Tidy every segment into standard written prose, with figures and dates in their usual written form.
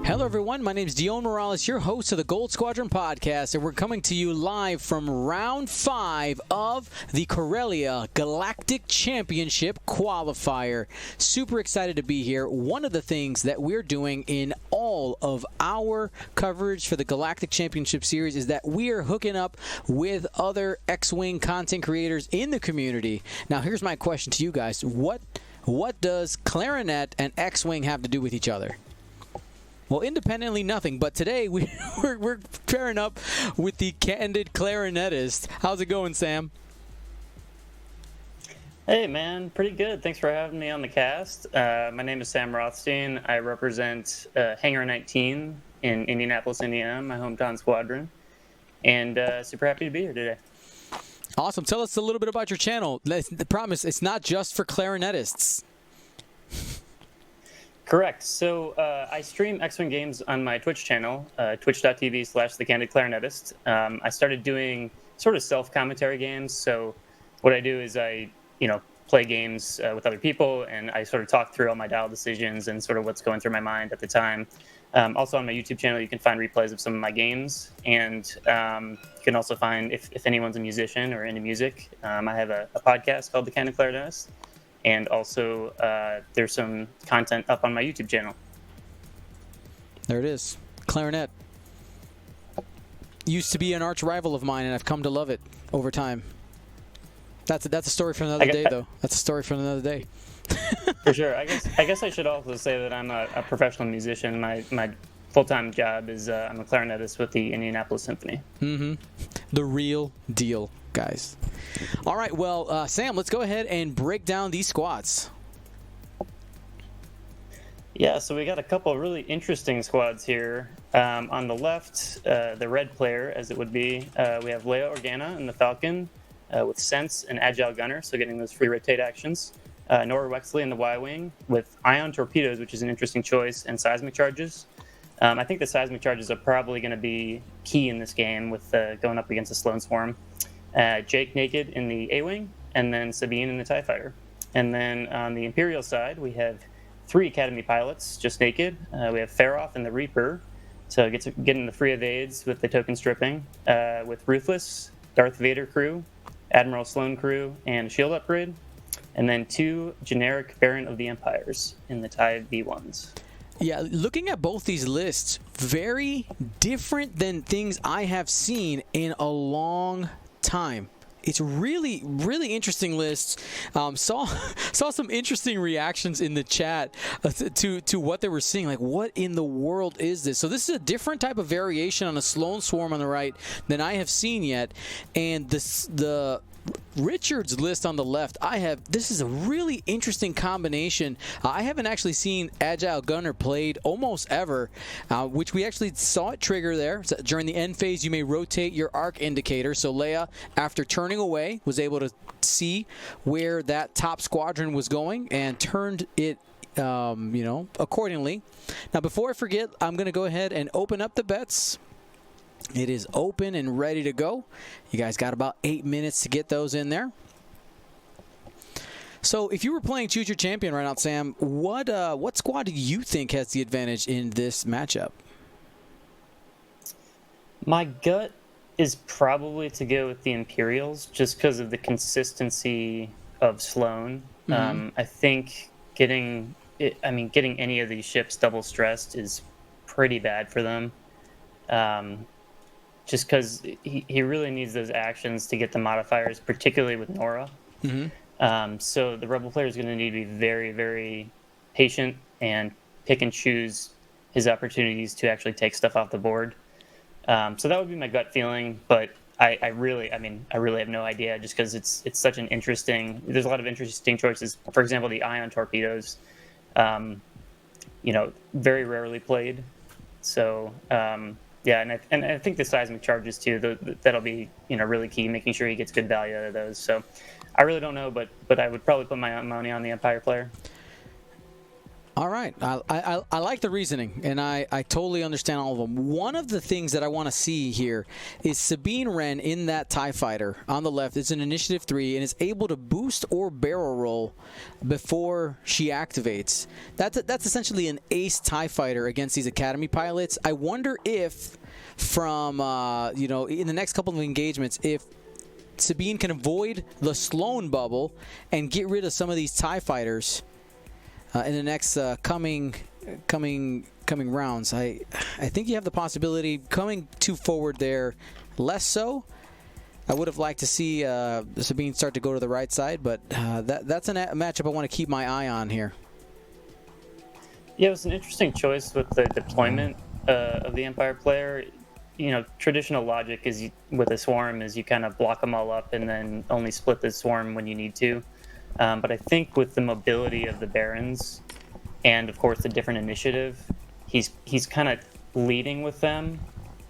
Hello, everyone. My name is Dion Morales, your host of the Gold Squadron podcast, and we're coming to you live from Round 5 of the Corellia Galactic Championship Qualifier. Super excited to be here. One of the things that we're doing in all of our coverage for the Galactic Championship Series is that we are hooking up with other X-Wing content creators in the community. Now, here's my question to you guys. What does Clarinet and X-Wing have to do with each other? Well, independently, nothing. But today, we're pairing up with the candid clarinetist. How's it going, Sam? Hey, man. Pretty good. Thanks for having me on the cast. My name is Sam Rothstein. I represent Hangar 19 in Indianapolis, Indiana, my hometown squadron. And super happy to be here today. Awesome. Tell us a little bit about your channel. The promise, it's not just for clarinetists. Correct. So I stream X-Wing games on my Twitch channel, twitch.tv/thecandidclarinetist. I started doing sort of self-commentary games. So what I do is I, play games with other people, and I sort of talk through all my dial decisions and sort of what's going through my mind at the time. Also on my YouTube channel, you can find replays of some of my games, and you can also find, if anyone's a musician or into music, I have a podcast called The Candid Clarinetist. And also, there's some content up on my YouTube channel. There it is. Clarinet. Used to be an arch rival of mine, and I've come to love it over time. That's a story for another day, though. That's a story for another day. For sure. I guess I should also say that I'm a professional musician. My full-time job is I'm a clarinetist with the Indianapolis Symphony. Mm-hmm. The real deal, guys. All right, well, Sam, let's go ahead and break down these squads. Yeah, so we got a couple of really interesting squads here. On the left, the red player, as it would be, we have Leia Organa in the Falcon with Sense and Agile Gunner, so getting those free rotate actions. Nora Wexley in the Y-Wing with Ion Torpedoes, which is an interesting choice, and Seismic Charges. I think the Seismic Charges are probably going to be key in this game with going up against the Sloan Swarm. Jake Naked in the A-Wing, and then Sabine in the TIE Fighter. And then on the Imperial side, we have 3 Academy pilots, just naked. We have Faroff in the Reaper, so getting the free evades with the token stripping, with Ruthless, Darth Vader crew, Admiral Sloan crew, and shield upgrade. And then 2 generic Baron of the Empires in the TIE V1s. Yeah, looking at both these lists, very different than things I have seen in a long time. It's really, really interesting lists. Saw some interesting reactions in the chat to what they were seeing. Like, what in the world is this? So this is a different type of variation on a Sloan Swarm on the right than I have seen yet. And the Richard's list on the left, this is a really interesting combination. I haven't actually seen Agile Gunner played almost ever, which we actually saw it trigger there. So during the end phase, you may rotate your arc indicator. So Leia, after turning away, was able to see where that top squadron was going and turned it accordingly. Now, before I forget, I'm going to go ahead and open up the bets. It is open and ready to go. You guys got about 8 minutes to get those in there. So if you were playing Choose Your Champion right now, Sam, what squad do you think has the advantage in this matchup? My gut is probably to go with the Imperials just because of the consistency of Sloan. Mm-hmm. I think getting any of these ships double stressed is pretty bad for them. Just because he really needs those actions to get the modifiers, particularly with Nora. Mm-hmm. So the Rebel player is going to need to be very, very patient and pick and choose his opportunities to actually take stuff off the board. So that would be my gut feeling, but I really have no idea just because it's such an interesting. There's a lot of interesting choices. For example, the Ion Torpedoes, very rarely played. So. Yeah, and I think the Seismic Charges too. That'll be really key, making sure he gets good value out of those. So I really don't know, but I would probably put my money on the Empire player. All right. I like the reasoning, and I totally understand all of them. One of the things that I want to see here is Sabine Wren in that TIE fighter on the left. It's an Initiative 3 and is able to boost or barrel roll before she activates. That's essentially an ace TIE fighter against these Academy pilots. I wonder if from, in the next couple of engagements, if Sabine can avoid the Sloan bubble and get rid of some of these TIE fighters in the next coming rounds. I think you have the possibility coming too forward there. Less so. I would have liked to see Sabine start to go to the right side, but that's a matchup I want to keep my eye on here. Yeah, it was an interesting choice with the deployment of the Empire player. Traditional logic is with a swarm is you kind of block them all up and then only split the swarm when you need to. But I think with the mobility of the Barons and, of course, the different initiative, he's kind of leading with them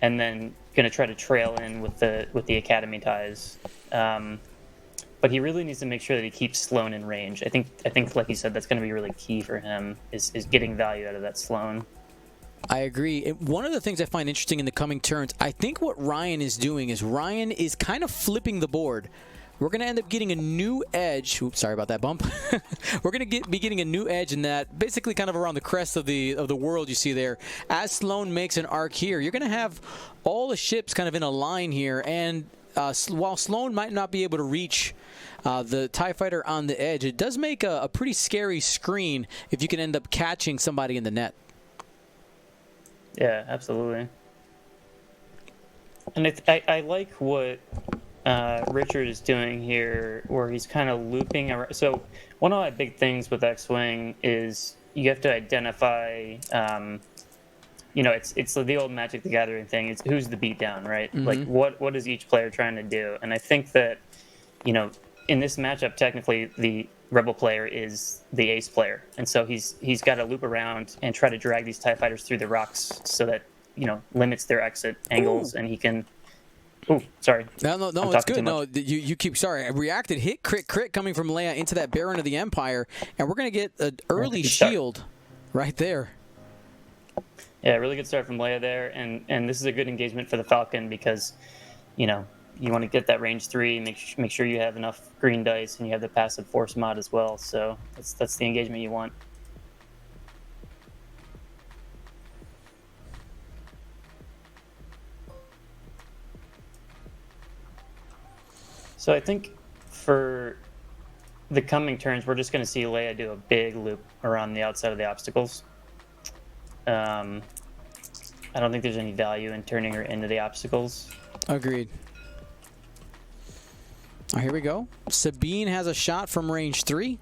and then going to try to trail in with the Academy ties. But he really needs to make sure that he keeps Sloan in range. I think, like you said, that's going to be really key for him is getting value out of that Sloan. I agree. One of the things I find interesting in the coming turns, I think what Ryan is doing is Ryan is kind of flipping the board. We're going to end up getting a new edge. Oops, sorry about that bump. We're going to be getting a new edge in that, basically kind of around the crest of the world you see there. As Sloan makes an arc here, you're going to have all the ships kind of in a line here, and while Sloan might not be able to reach the TIE fighter on the edge, it does make a pretty scary screen if you can end up catching somebody in the net. Yeah, absolutely. And I like what Richard is doing here, where he's kind of looping around. So one of my big things with X-Wing is you have to identify, it's the old Magic the Gathering thing. It's who's the beatdown, right? Mm-hmm. Like what is each player trying to do? And I think that, in this matchup, technically the Rebel player is the ace player, and so he's got to loop around and try to drag these TIE fighters through the rocks so that limits their exit angles. Ooh. And he can. Oh, sorry. No, it's good. No, you keep. Sorry, I reacted. Hit crit coming from Leia into that Baron of the Empire, and we're gonna get an early shield right there. Yeah, really good start from Leia there, and this is a good engagement for the Falcon because, you want to get that range 3, make sure you have enough green dice, and you have the passive force mod as well. So that's the engagement you want. So I think for the coming turns, we're just going to see Leia do a big loop around the outside of the obstacles. I don't think there's any value in turning her into the obstacles. Agreed. Oh, here we go. Sabine has a shot from range 3.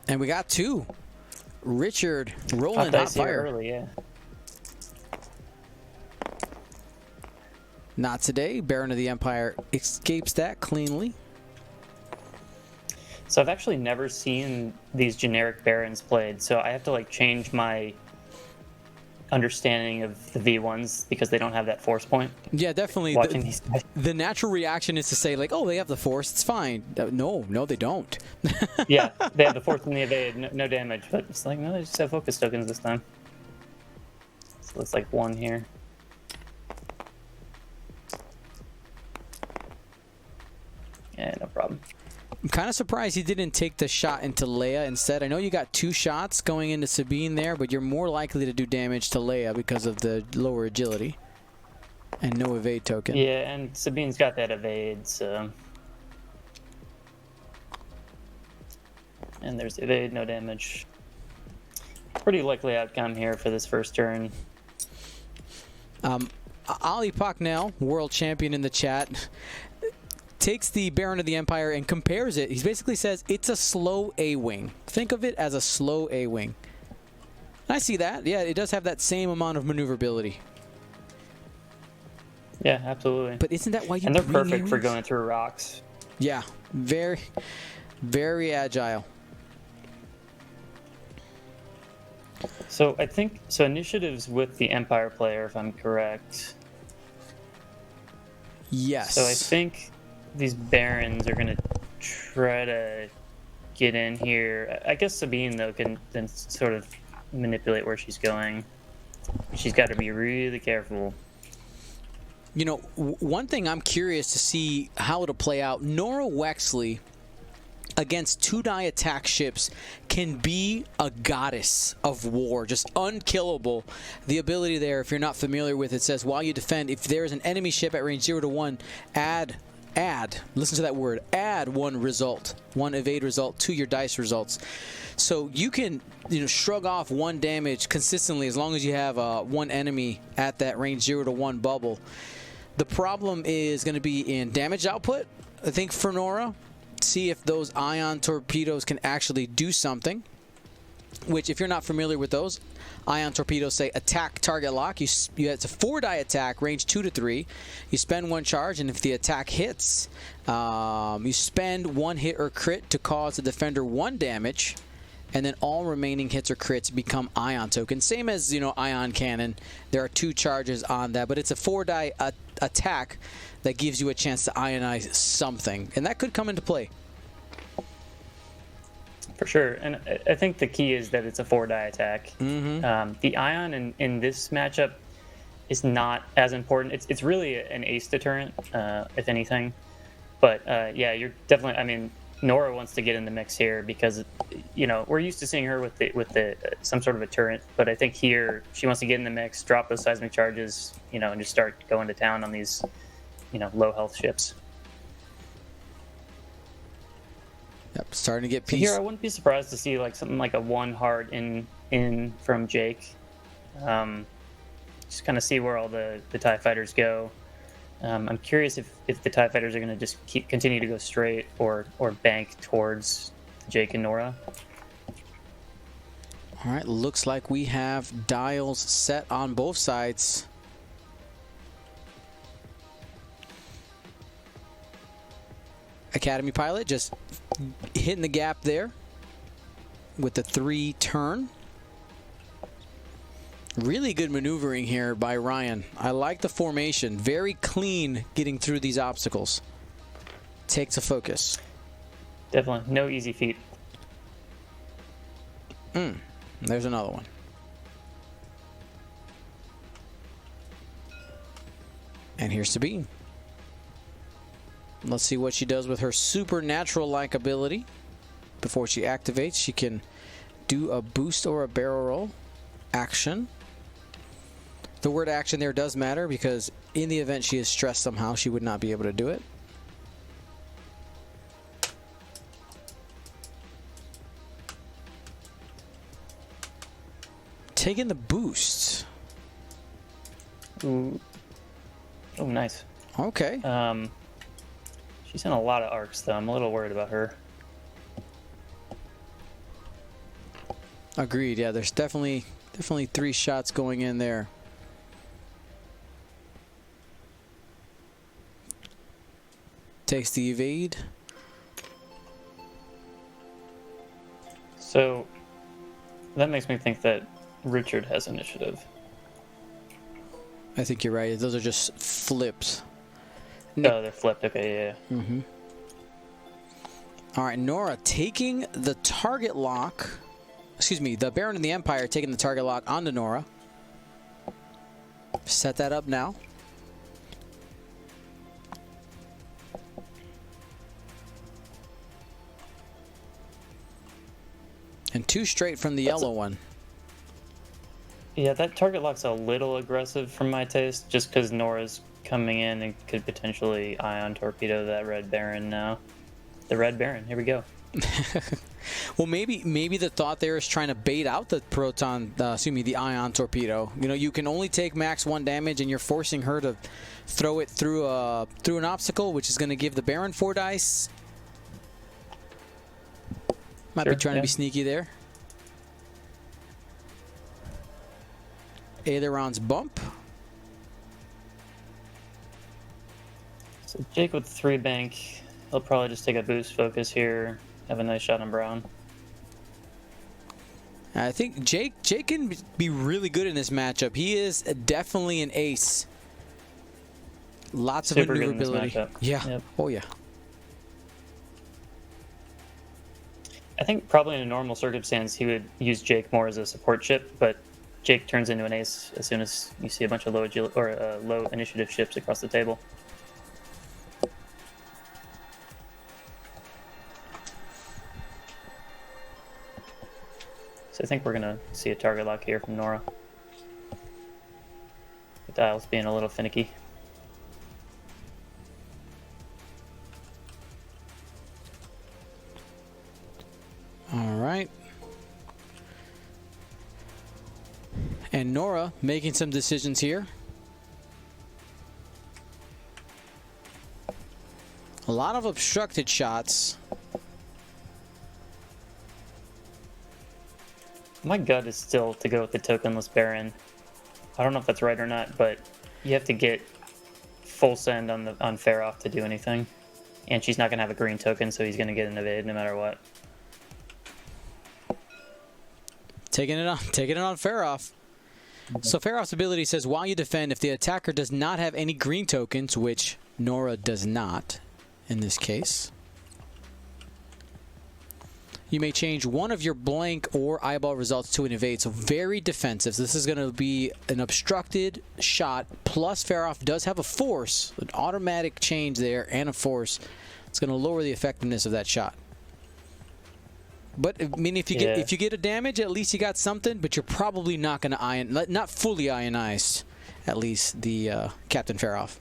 And we got 2. Richard rolling hot fire. Early, yeah. Not today. Baron of the Empire escapes that cleanly. So I've actually never seen these generic Barons played, so I have to change my understanding of the V1s because they don't have that force point. Yeah, definitely. The natural reaction is to say oh, they have the force, it's fine. No, they don't. Yeah, they have the force and the evade, no damage, but it's no, they just have focus tokens this time. So it's 1 here. Yeah, no problem. I'm kind of surprised he didn't take the shot into Leia instead. I know you got 2 shots going into Sabine there, but you're more likely to do damage to Leia because of the lower agility and no evade token. Yeah, and Sabine's got that evade, so... And there's evade, no damage. Pretty likely outcome here for this first turn. Ali Paknell, world champion in the chat, takes the Baron of the Empire and compares it. He basically says it's a slow A-wing. Think of it as a slow A-wing. I see that. Yeah, it does have that same amount of maneuverability. Yeah, absolutely. But isn't that why you And they're bring perfect for A-wings? going through rocks. Yeah, very, very agile. So I think initiatives with the Empire player, if I'm correct. Yes. So I think these Barons are going to try to get in here. I guess Sabine, though, can then sort of manipulate where she's going. She's got to be really careful. You know, one thing I'm curious to see how it'll play out. Nora Wexley against 2-die attack ships can be a goddess of war, just unkillable. The ability there, if you're not familiar with it, says while you defend, if there is an enemy ship at range 0 to 1, add, listen to that word, add one evade result to your dice results. So you can, shrug off 1 damage consistently as long as you have one enemy at that range 0 to 1 bubble. The problem is going to be in damage output, I think, for Nora. See if those ion torpedoes can actually do something, which, if you're not familiar with those, ion torpedoes say attack target lock. It's a 4-die attack, range 2 to 3. You spend 1 charge, and if the attack hits, you spend 1 hit or crit to cause the defender 1 damage, and then all remaining hits or crits become ion tokens. Same as, ion cannon. There are 2 charges on that, but it's a 4-die attack that gives you a chance to ionize something, and that could come into play. For sure, and I think the key is that it's a 4-die attack. Mm-hmm. The ion in this matchup is not as important. It's really an ace deterrent, if anything. But yeah, you're definitely. I mean, Nora wants to get in the mix here because we're used to seeing her with the some sort of a turret, but I think here she wants to get in the mix, drop those seismic charges, and just start going to town on these low health ships. Yep, starting to get peace. Here, I wouldn't be surprised to see something like a 1 hard in from Jake. Just kind of see where all the TIE fighters go. I'm curious if the TIE fighters are going to just continue to go straight or bank towards Jake and Nora. All right, looks like we have dials set on both sides. Academy pilot just hitting the gap there with the 3 turn. Really good maneuvering here by Ryan. I like the formation. Very clean getting through these obstacles. Takes a focus. Definitely. No easy feat. There's another one. And here's Sabine. Let's see what she does with her supernatural-like ability. Before she activates, she can do a boost or a barrel roll action. The word action there does matter because in the event she is stressed somehow, she would not be able to do it. Taking the boost. Ooh. Oh, nice. Okay. She's in a lot of arcs, though. I'm a little worried about her. Agreed. Yeah, there's definitely 3 shots going in there. Takes the evade. So that makes me think that Richard has initiative. I think you're right. Those are just flips. No, they're flipped. Okay, yeah. Mm-hmm. All right, Nora taking the target lock. Excuse me, the Baron of the Empire taking the target lock onto Nora. Set that up now. And 2 straight from the yellow one. Yeah, that target lock's a little aggressive for my taste, just because Nora's coming in and could potentially ion torpedo that Red Baron now. The Red Baron, here we go. Well, maybe the thought there is trying to bait out the the ion torpedo. You can only take max 1 damage, and you're forcing her to throw it through an obstacle, which is going to give the Baron 4 dice. Might be trying to be sneaky there. Ailerons bump. So Jake with 3 bank. He'll probably just take a boost focus here. Have a nice shot on Brown. I think Jake can be really good in this matchup. He is definitely an ace. Lots of maneuverability. Yeah. Yep. Oh yeah. I think probably in a normal circumstance he would use Jake more as a support ship, but Jake turns into an ace as soon as you see a bunch of low initiative ships across the table. So I think we're gonna see a target lock here from Nora. The dial's being a little finicky. All right. And Nora making some decisions here. A lot of obstructed shots. My gut is still to go with the tokenless Baron. I don't know if that's right or not, but you have to get full send on Feroff to do anything. And she's not going to have a green token, so he's going to get an evade no matter what. Taking it on Feroff. So Feroff's ability says, while you defend, if the attacker does not have any green tokens, which Nora does not in this case, you may change one of your blank or eyeball results to an evade. So very defensive. This is going to be an obstructed shot, plus Feroff does have a force, an automatic change there, and a force. It's going to lower the effectiveness of that shot. But I mean, if you get a damage, at least you got something. But you're probably not going to not fully ionize, at least the Captain Feroff.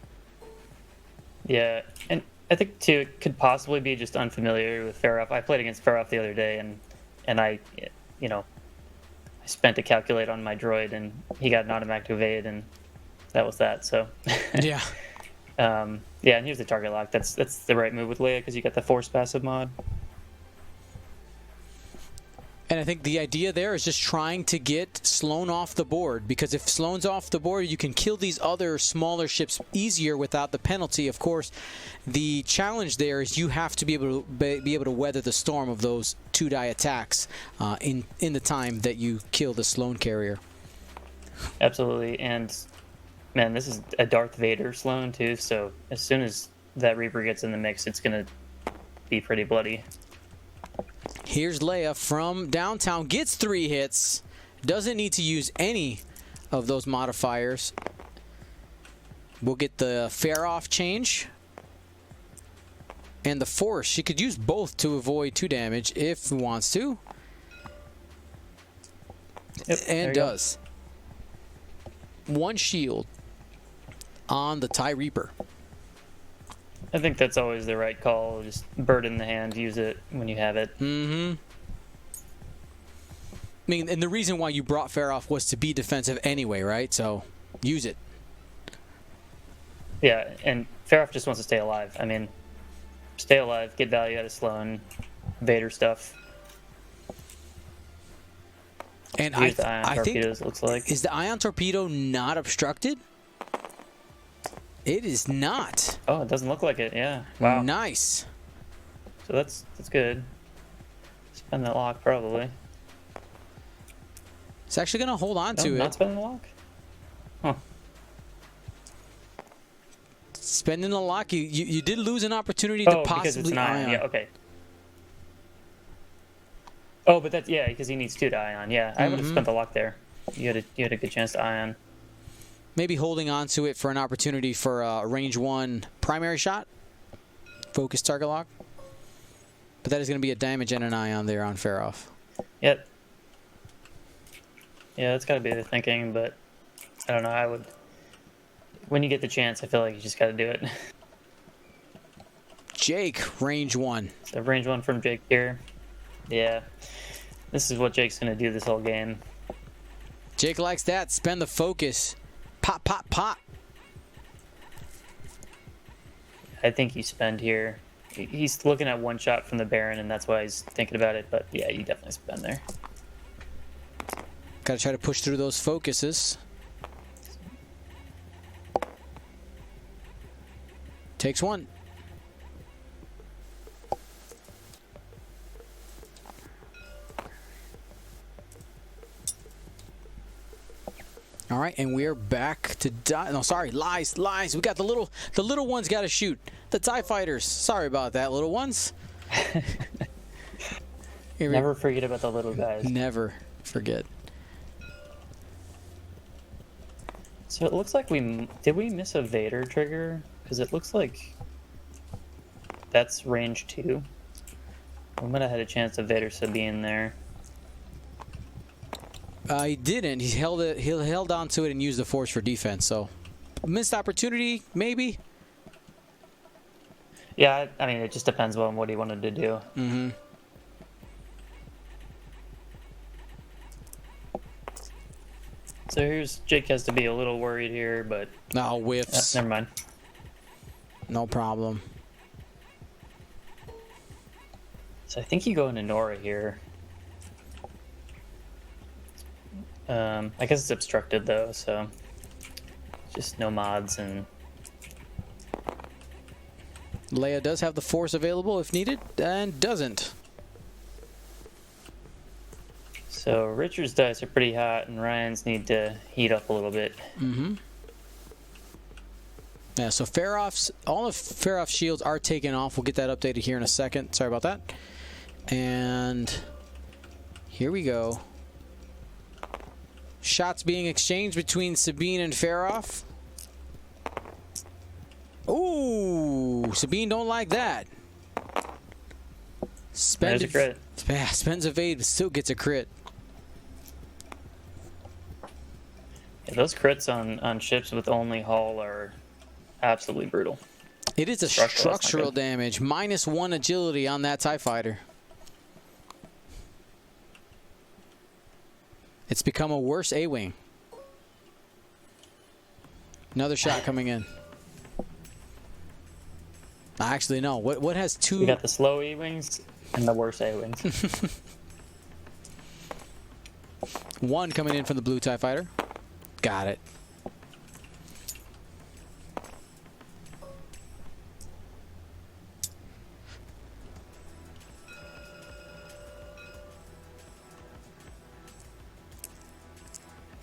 Yeah, and I think too it could possibly be just unfamiliar with Feroff. I played against Feroff the other day, and I spent a calculate on my droid, and he got an automatic evade, and that was that. So yeah, yeah, and here's the target lock. That's the right move with Leia because you got the force passive mod. And I think the idea there is just trying to get Sloan off the board, because if Sloan's off the board, you can kill these other smaller ships easier without the penalty. Of course, the challenge there is you have to be able to weather the storm of those 2-die attacks in the time that you kill the Sloan carrier. Absolutely, and man, this is a Darth Vader Sloan too. So as soon as that Reaper gets in the mix, it's gonna be pretty bloody. Here's Leia from downtown, gets 3 hits, doesn't need to use any of those modifiers. We'll get the Feroff change and the force. She could use both to avoid 2 damage if she wants to. Yep, and does. 1 shield on the TIE Reaper. I think that's always the right call. Just bird in the hand, use it when you have it. Mm-hmm. I mean, and the reason why you brought Feroff was to be defensive anyway, right? So, use it. Yeah, and Feroff just wants to stay alive. I mean, stay alive, get value out of Sloan, Vader stuff. And I think it looks like. Is the ion torpedo not obstructed? It is not. Oh, it doesn't look like it. Yeah. Wow. Nice. So that's good. Spend that lock probably. It's actually gonna hold on to it. Not spending the lock. Huh. Spending the lock, you did lose an opportunity to possibly because it's an ion. ion. Yeah. Okay. Oh, but that's because he needs 2 to ion. Yeah, I would have spent the lock there. You had a good chance to ion. Maybe holding on to it for an opportunity for a range 1 primary shot. Focus target lock. But that is going to be a damage and an ion there on Feroff. Yep. Yeah, that's got to be the thinking, but I don't know. I would. When you get the chance, I feel like you just got to do it. Jake, range 1. So range 1 from Jake here. Yeah. This is what Jake's going to do this whole game. Jake likes that. Spend the focus. Pop, pop, pop. I think you spend here. He's looking at 1 shot from the Baron, and that's why he's thinking about it. But yeah, you definitely spend there. Got to try to push through those focuses. Takes 1. All right, and we're back to no, sorry, lies. We got the little ones got to shoot. The TIE fighters. Sorry about that, little ones. Never forget about the little guys. Never forget. So it looks like did we miss a Vader trigger? Because it looks like that's range 2. We might have had a chance of Vader Sabine there. He didn't. He held on to it and used the force for defense. So missed opportunity, maybe. Yeah, I mean, it just depends on what he wanted to do. Mm-hmm. So here's Jake has to be a little worried here, but No, whiffs. never mind. No problem. So I think you go into Nora here. I guess it's obstructed though, so just no mods and. Leia does have the force available if needed, and doesn't. So Richard's dice are pretty hot, and Ryan's need to heat up a little bit. Mm-hmm. Yeah, so all of Faroff's shields are taken off. We'll get that updated here in a second. Sorry about that. And here we go. Shots being exchanged between Sabine and Faroff. Ooh, Sabine don't like that. There's a crit. Yeah, spends evade, but still gets a crit. Yeah, those crits on ships with only hull are absolutely brutal. It is a structural damage. -1 agility on that TIE fighter. It's become a worse A-wing. Another shot coming in. Actually, no. What has two? We got the slow E-wings and the worse A-wings. One coming in from the blue TIE fighter. Got it.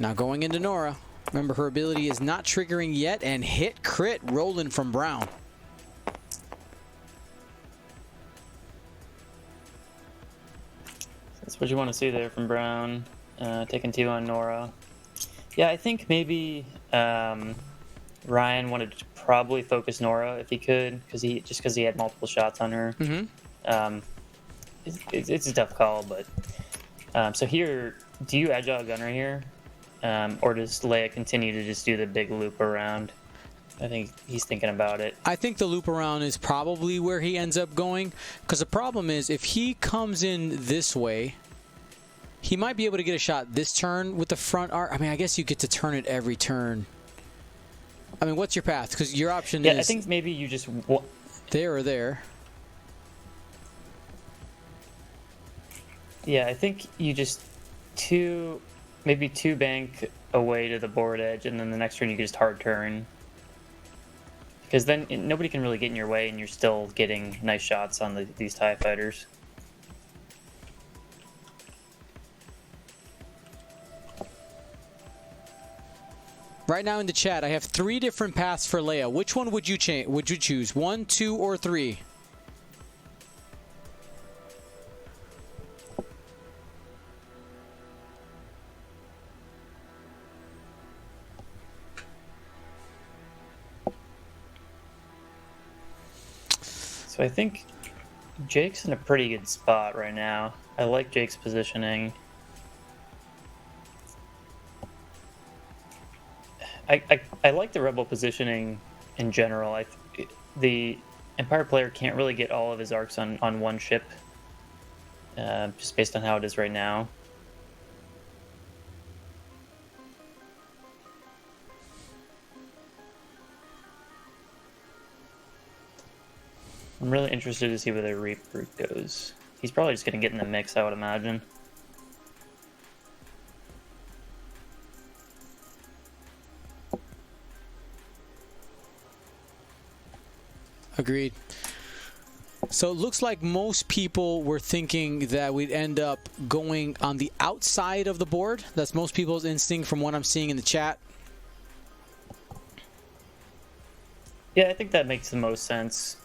Now going into Nora. Remember, her ability is not triggering yet, and hit crit rolling from Brown. That's what you want to see there from Brown. Taking 2 on Nora. Yeah, I think maybe Ryan wanted to probably focus Nora if he could, because he had multiple shots on her. Mm-hmm. It's a tough call, but so here, do you agile gunner here, or does Leia continue to just do the big loop around? I think he's thinking about it. I think the loop around is probably where he ends up going, because the problem is if he comes in this way, he might be able to get a shot this turn with the front arc. I mean, I guess you get to turn it every turn. I mean, what's your path? Because your option is... Yeah, I think maybe you just... there or there. Yeah, I think you just maybe two bank away to the board edge, and then the next turn you can just hard turn. Because then nobody can really get in your way, and you're still getting nice shots on these TIE fighters. Right now in the chat, I have 3 different paths for Leia. Which one would you choose? 1, 2, or 3? So I think Jake's in a pretty good spot right now. I like Jake's positioning. I like the Rebel positioning in general. The Empire player can't really get all of his arcs on one ship, just based on how it is right now. I'm really interested to see where the Reaper goes. He's probably just going to get in the mix, I would imagine. Agreed. So it looks like most people were thinking that we'd end up going on the outside of the board. That's most people's instinct from what I'm seeing in the chat. Yeah, I think that makes the most sense.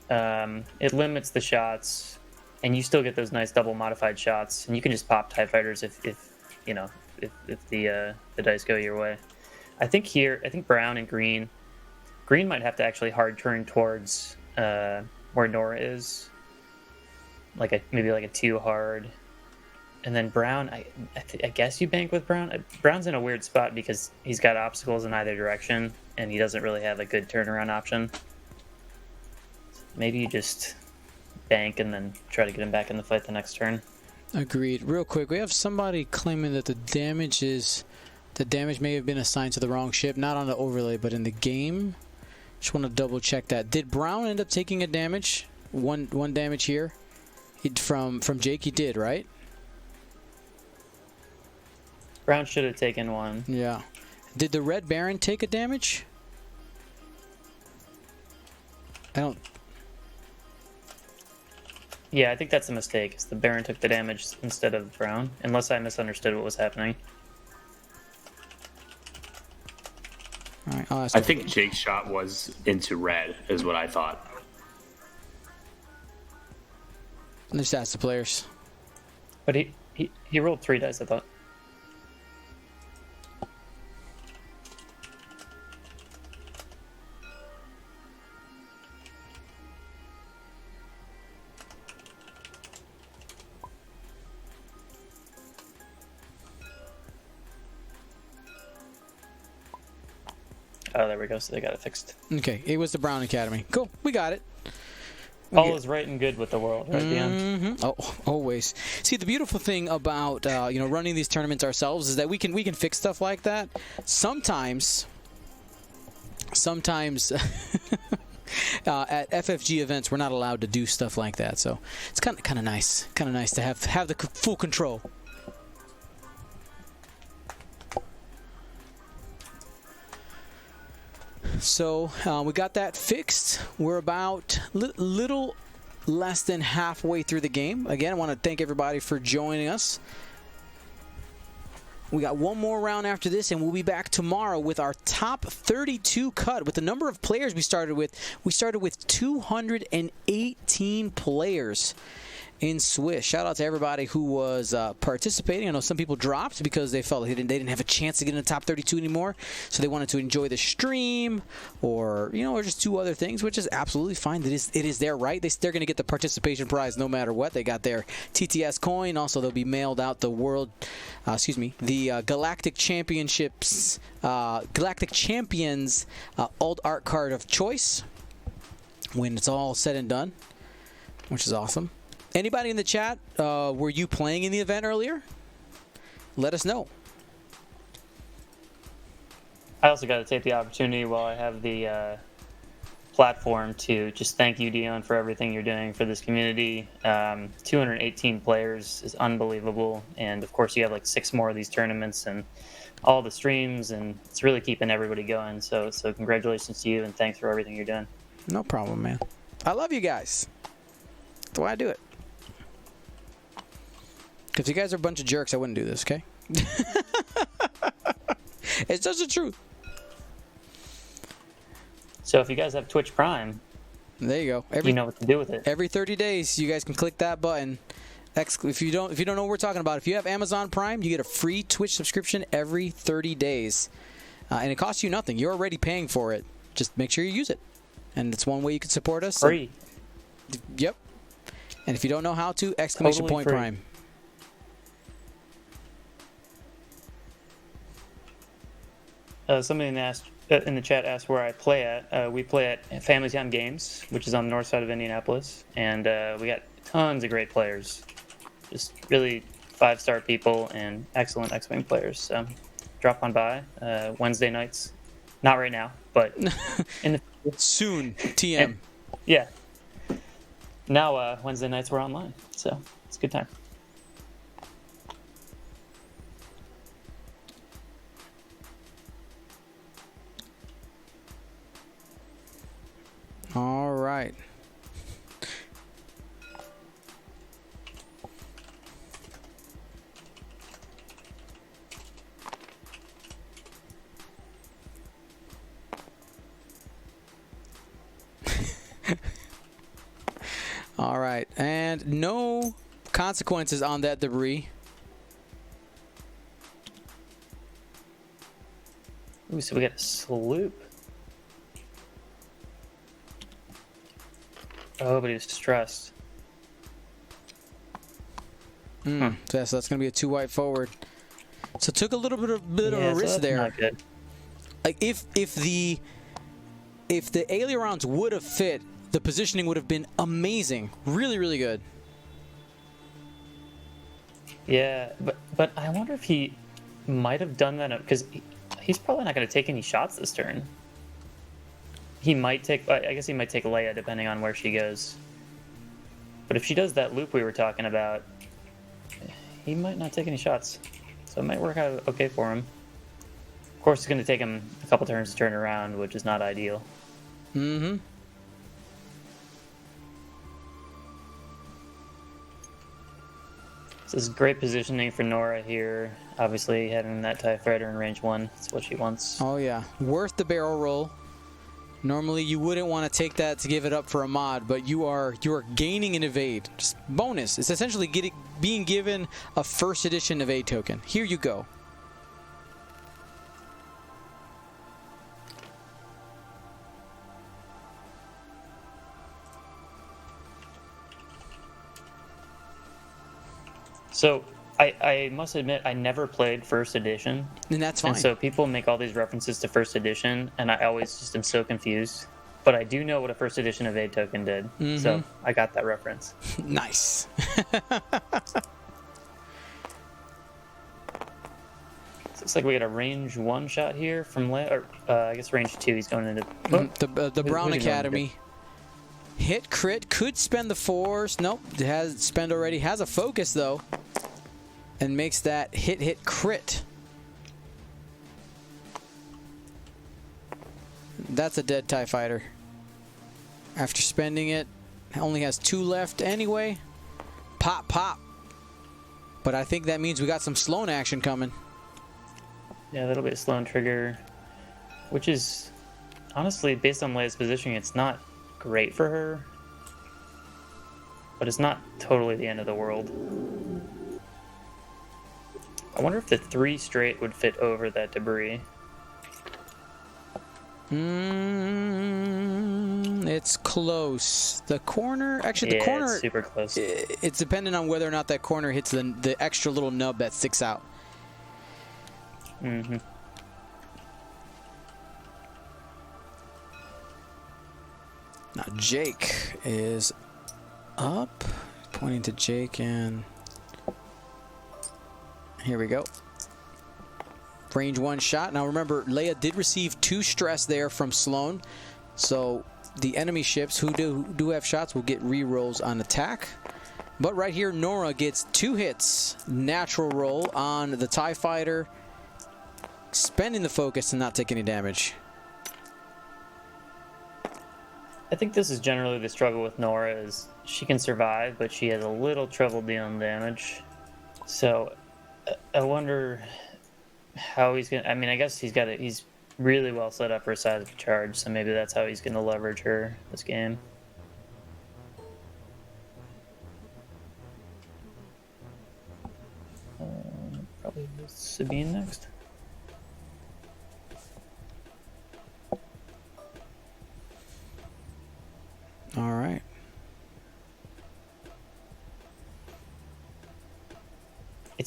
It limits the shots, and you still get those nice double modified shots, and you can just pop TIE fighters if you know if the dice go your way. I think brown and green might have to actually hard turn towards where Nora is, maybe like a 2 hard, and then brown. I guess you bank with brown. Brown's in a weird spot because he's got obstacles in either direction, and he doesn't really have a good turnaround option. Maybe you just bank and then try to get him back in the fight the next turn. Agreed. Real quick, we have somebody claiming that the damage may have been assigned to the wrong ship, not on the overlay, but in the game. Just want to double check that. Did Brown end up taking a damage? One damage here from Jake. He did, right? Brown should have taken one. Yeah. Did the Red Baron take a damage? I don't. Yeah, I think that's a mistake. The Baron took the damage instead of Brown, unless I misunderstood what was happening. All right, I think Jake's shot was into red, is what I thought. Let's ask the players. But he rolled 3 dice, I thought. Oh, there we go. So they got it fixed. Okay, it was the Brown Academy. Cool, we got it. All is right and good with the world, right, Dion? Oh, always. See, the beautiful thing about running these tournaments ourselves is that we can fix stuff like that. Sometimes at FFG events, we're not allowed to do stuff like that. So it's kind of nice. Kind of nice to have the full control. So we got that fixed. We're about little less than halfway through the game. Again, I want to thank everybody for joining us. We got one more round after this, and we'll be back tomorrow with our top 32 cut. With the number of players we started with 218 players in Swiss. Shout out to everybody who was participating. I know some people dropped because they felt like they didn't have a chance to get in the top 32 anymore, so they wanted to enjoy the stream or just do other things, which is absolutely fine. It is their right. They're going to get the participation prize no matter what. They got their TTS coin. Also, they'll be mailed out the Galactic Championships, Galactic Champions Alt Art card of choice when it's all said and done, which is awesome. Anybody in the chat, were you playing in the event earlier? Let us know. I also got to take the opportunity while I have the platform to just thank you, Dion, for everything you're doing for this community. 218 players is unbelievable. And, of course, you have like 6 more of these tournaments and all the streams, and it's really keeping everybody going. So congratulations to you, and thanks for everything you're doing. No problem, man. I love you guys. That's why I do it. If you guys are a bunch of jerks, I wouldn't do this, okay? It's just the truth. So if you guys have Twitch Prime, there you go. You know what to do with it. Every 30 days, you guys can click that button. If you don't know what we're talking about, if you have Amazon Prime, you get a free Twitch subscription every 30 days. And it costs you nothing. You're already paying for it. Just make sure you use it. And it's one way you can support us. Free. Yep. And if you don't know how to, exclamation Totally point free. Prime. Somebody in the chat asked where I play at. We play at Family Time Games, which is on the north side of Indianapolis, and we got tons of great players. Just really 5-star people and excellent X-Wing players. So drop on by Wednesday nights. Not right now, but in the soon. TM. And, yeah. Now Wednesday nights we're online, so it's a good time. All right. All right, and no consequences on that debris. Ooh, so we got a sloop. Oh, but he was stressed. So that's going to be a 2 white forward. So took a little bit of a risk so that's there. not good. Like if the ailerons would have fit, the positioning would have been amazing. Really, really good. Yeah, but I wonder if he might have done that because he's probably not going to take any shots this turn. He might take, I guess he might take Leia depending on where she goes. But if she does that loop we were talking about, he might not take any shots. So it might work out okay for him. Of course, it's going to take him a couple turns to turn around, which is not ideal. Mm-hmm. This is great positioning for Nora here. Obviously, having that TIE fighter in range 1, that's what she wants. Oh, yeah. Worth the barrel roll. Normally, you wouldn't want to take that to give it up for a mod, but you are gaining an evade. Just bonus. It's essentially being given a first edition evade token. Here you go. So, I must admit, I never played first edition. And that's fine. And so people make all these references to first edition, and I always just am so confused. But I do know what a first edition evade token did, so I got that reference. Nice. Looks like we got a range 1 shot here from Leia, or I guess range 2. He's going into The Brown who's he going Academy. Hit crit, could spend the force. Nope, it has spend already. Has a focus though, and makes that hit crit. That's a dead TIE fighter. After spending it, only has 2 left anyway. Pop. But I think that means we got some Sloan action coming. Yeah, that'll be a Sloan trigger, which is honestly based on Leia's positioning, it's not great for her, but it's not totally the end of the world. I wonder if the 3 straight would fit over that debris. It's close. The corner, actually, the Yeah, corner. it's super close. It's dependent on whether or not that corner hits the extra little nub that sticks out. Mm-hmm. Now Jake is up, pointing to Jake, and here we go. Range 1 shot. Now remember, Leia did receive 2 stress there from Sloan, so the enemy ships who do have shots will get re-rolls on attack. But right here, Nora gets 2 hits, natural roll on the TIE fighter, spending the focus and not take any damage. I think this is generally the struggle with Nora is she can survive, but she has a little trouble dealing damage. So I wonder how he's gonna. I mean, I guess he's really well set up for a seismic charge, so maybe that's how he's gonna leverage her this game. Probably Sabine next. All right.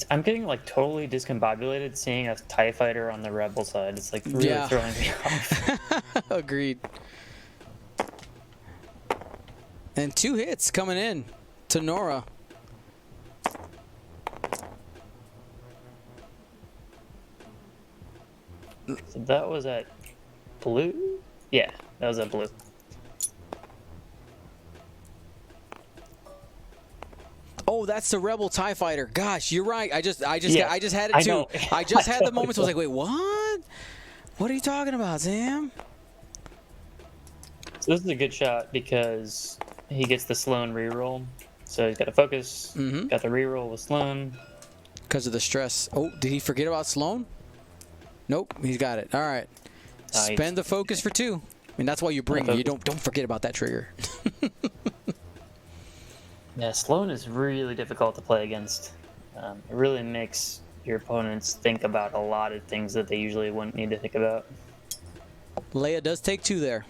I'm getting like totally discombobulated seeing a TIE fighter on the Rebel side. It's like really throwing me off. Agreed. And 2 hits coming in to Nora. So that was at blue? Yeah, that was at blue. Oh, that's the Rebel TIE fighter. Gosh, you're right. I just had it I too. know. I just had the moments. I was like, wait, what? What are you talking about, Sam? So this is a good shot because he gets the Sloan reroll. So he's got to focus. Got the reroll with Sloan. Because of the stress. Oh, did he forget about Sloan? Nope, he's got it. All right. Spend the focus for 2. I mean, that's why you bring it. You don't forget about that trigger. Yeah, Sloan is really difficult to play against. It really makes your opponents think about a lot of things that they usually wouldn't need to think about. Leia does take 2 there.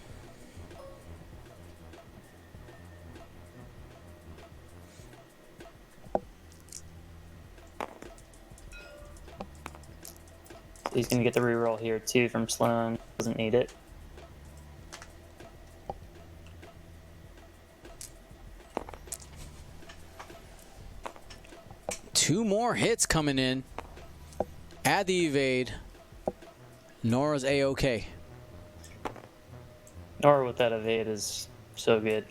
He's going to get the reroll here too from Sloan. Doesn't need it. Two more hits coming in. Add the evade. Nora's A-OK. Nora with that evade is so good.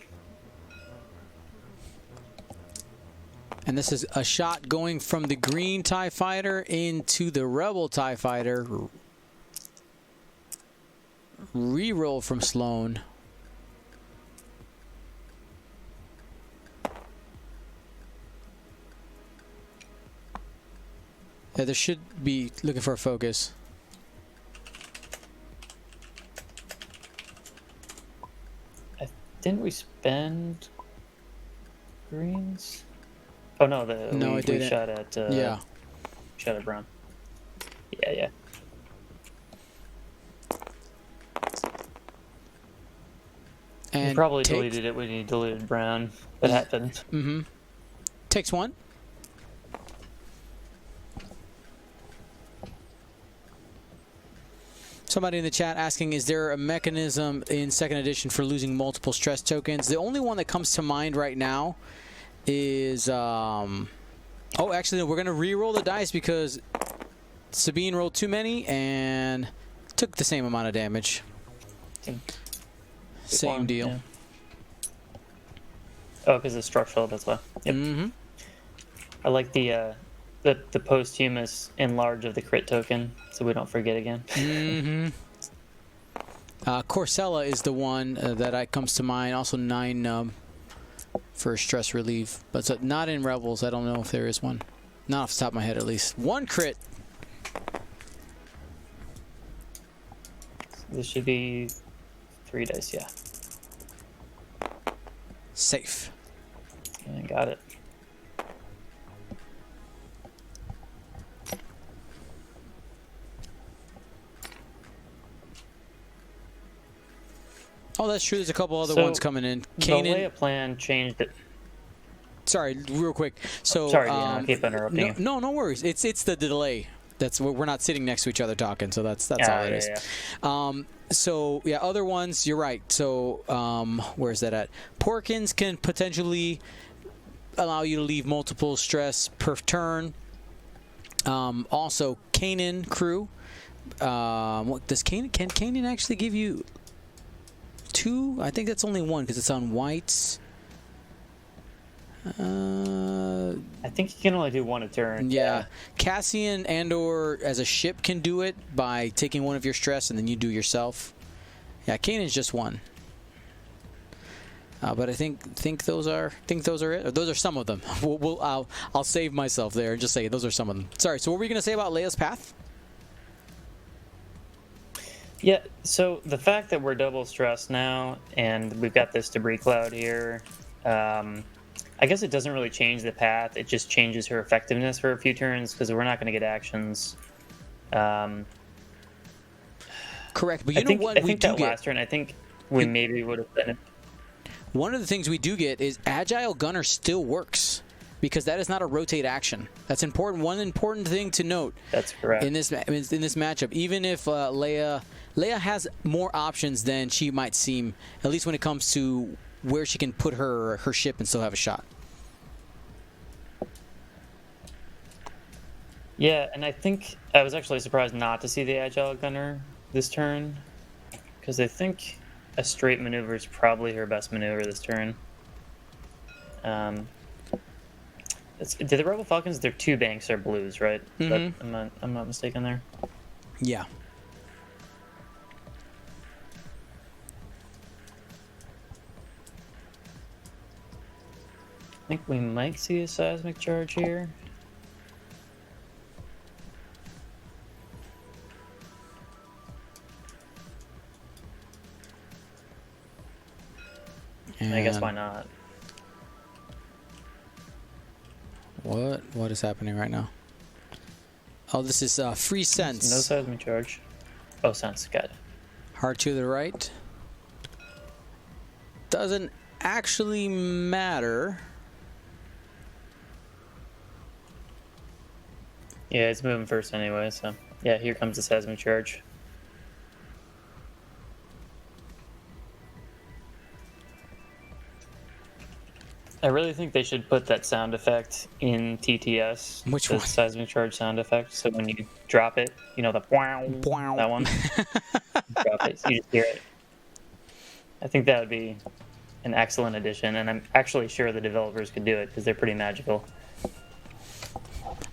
And this is a shot going from the green TIE Fighter into the Rebel TIE Fighter. Reroll from Sloan. Yeah, there should be looking for a focus. Didn't we spend greens? Oh no, we didn't. shot at Yeah. shot at brown. Yeah. And you probably deleted it when you deleted brown. That happened. Mm-hmm. Takes 1. Somebody in the chat asking, is there a mechanism in 2nd edition for losing multiple stress tokens? The only one that comes to mind right now is... oh, actually, no, we're going to re-roll the dice because Sabine rolled too many and took the same amount of damage. Same deal. Yeah. Oh, because it's structural, that's why. Yep. Mm-hmm. I like the posthumous enlarge of the crit token, so we don't forget again. Mm-hmm. Corellia is the one that comes to mind. Also 9 nub for stress relief, but so not in Rebels. I don't know if there is one. Not off the top of my head, at least. 1 crit. This should be 3 dice, yeah. Safe. Yeah, got it. Oh, that's true. There's a couple other ones coming in. The Kanan. Leia plan changed it. Sorry, real quick. So Sorry, Dean, I keep interrupting you. No worries. It's the delay. That's we're not sitting next to each other talking, so that's all it is. Yeah. So yeah, other ones. You're right. So where's that at? Porkins can potentially allow you to leave multiple stress per turn. Also, Kanan crew. What does Kanan? Can Kanan actually give you 2? I think that's only 1 because it's on whites. I think you can only do 1 a turn. Yeah. Cassian and/or as a ship can do it by taking 1 of your stress and then you do yourself. Yeah, Kanan's just 1. But I think those are it. Or those are some of them. I'll save myself there and just say those are some of them. Sorry. So what were you gonna say about Leia's path? Yeah, so the fact that we're double stressed now and we've got this debris cloud here, I guess it doesn't really change the path. It just changes her effectiveness for a few turns because we're not going to get actions. Correct, but you know what we do that get? last turn, I think we maybe would have been... One of the things we do get is Agile Gunner still works because that is not a rotate action. That's important. One important thing to note. That's correct. In this matchup, even if Leia has more options than she might seem, at least when it comes to where she can put her ship and still have a shot. Yeah, and I think I was actually surprised not to see the Agile Gunner this turn because I think a straight maneuver is probably her best maneuver this turn. Did the Rebel Falcons? Their 2 banks are blues, right? Mm-hmm. I'm not mistaken there. Yeah. I think we might see a seismic charge here. I guess why not? What is happening right now? Oh, this is free sense. No seismic charge. Oh, sense. Got it. Hard to the right. Doesn't actually matter. Yeah, it's moving first anyway, so... Yeah, here comes the seismic charge. I really think they should put that sound effect in TTS. Which the one? Seismic charge sound effect. So when you drop it, you know, the wow, that one. Drop it, so you just hear it. I think that would be an excellent addition, and I'm actually sure the developers could do it because they're pretty magical.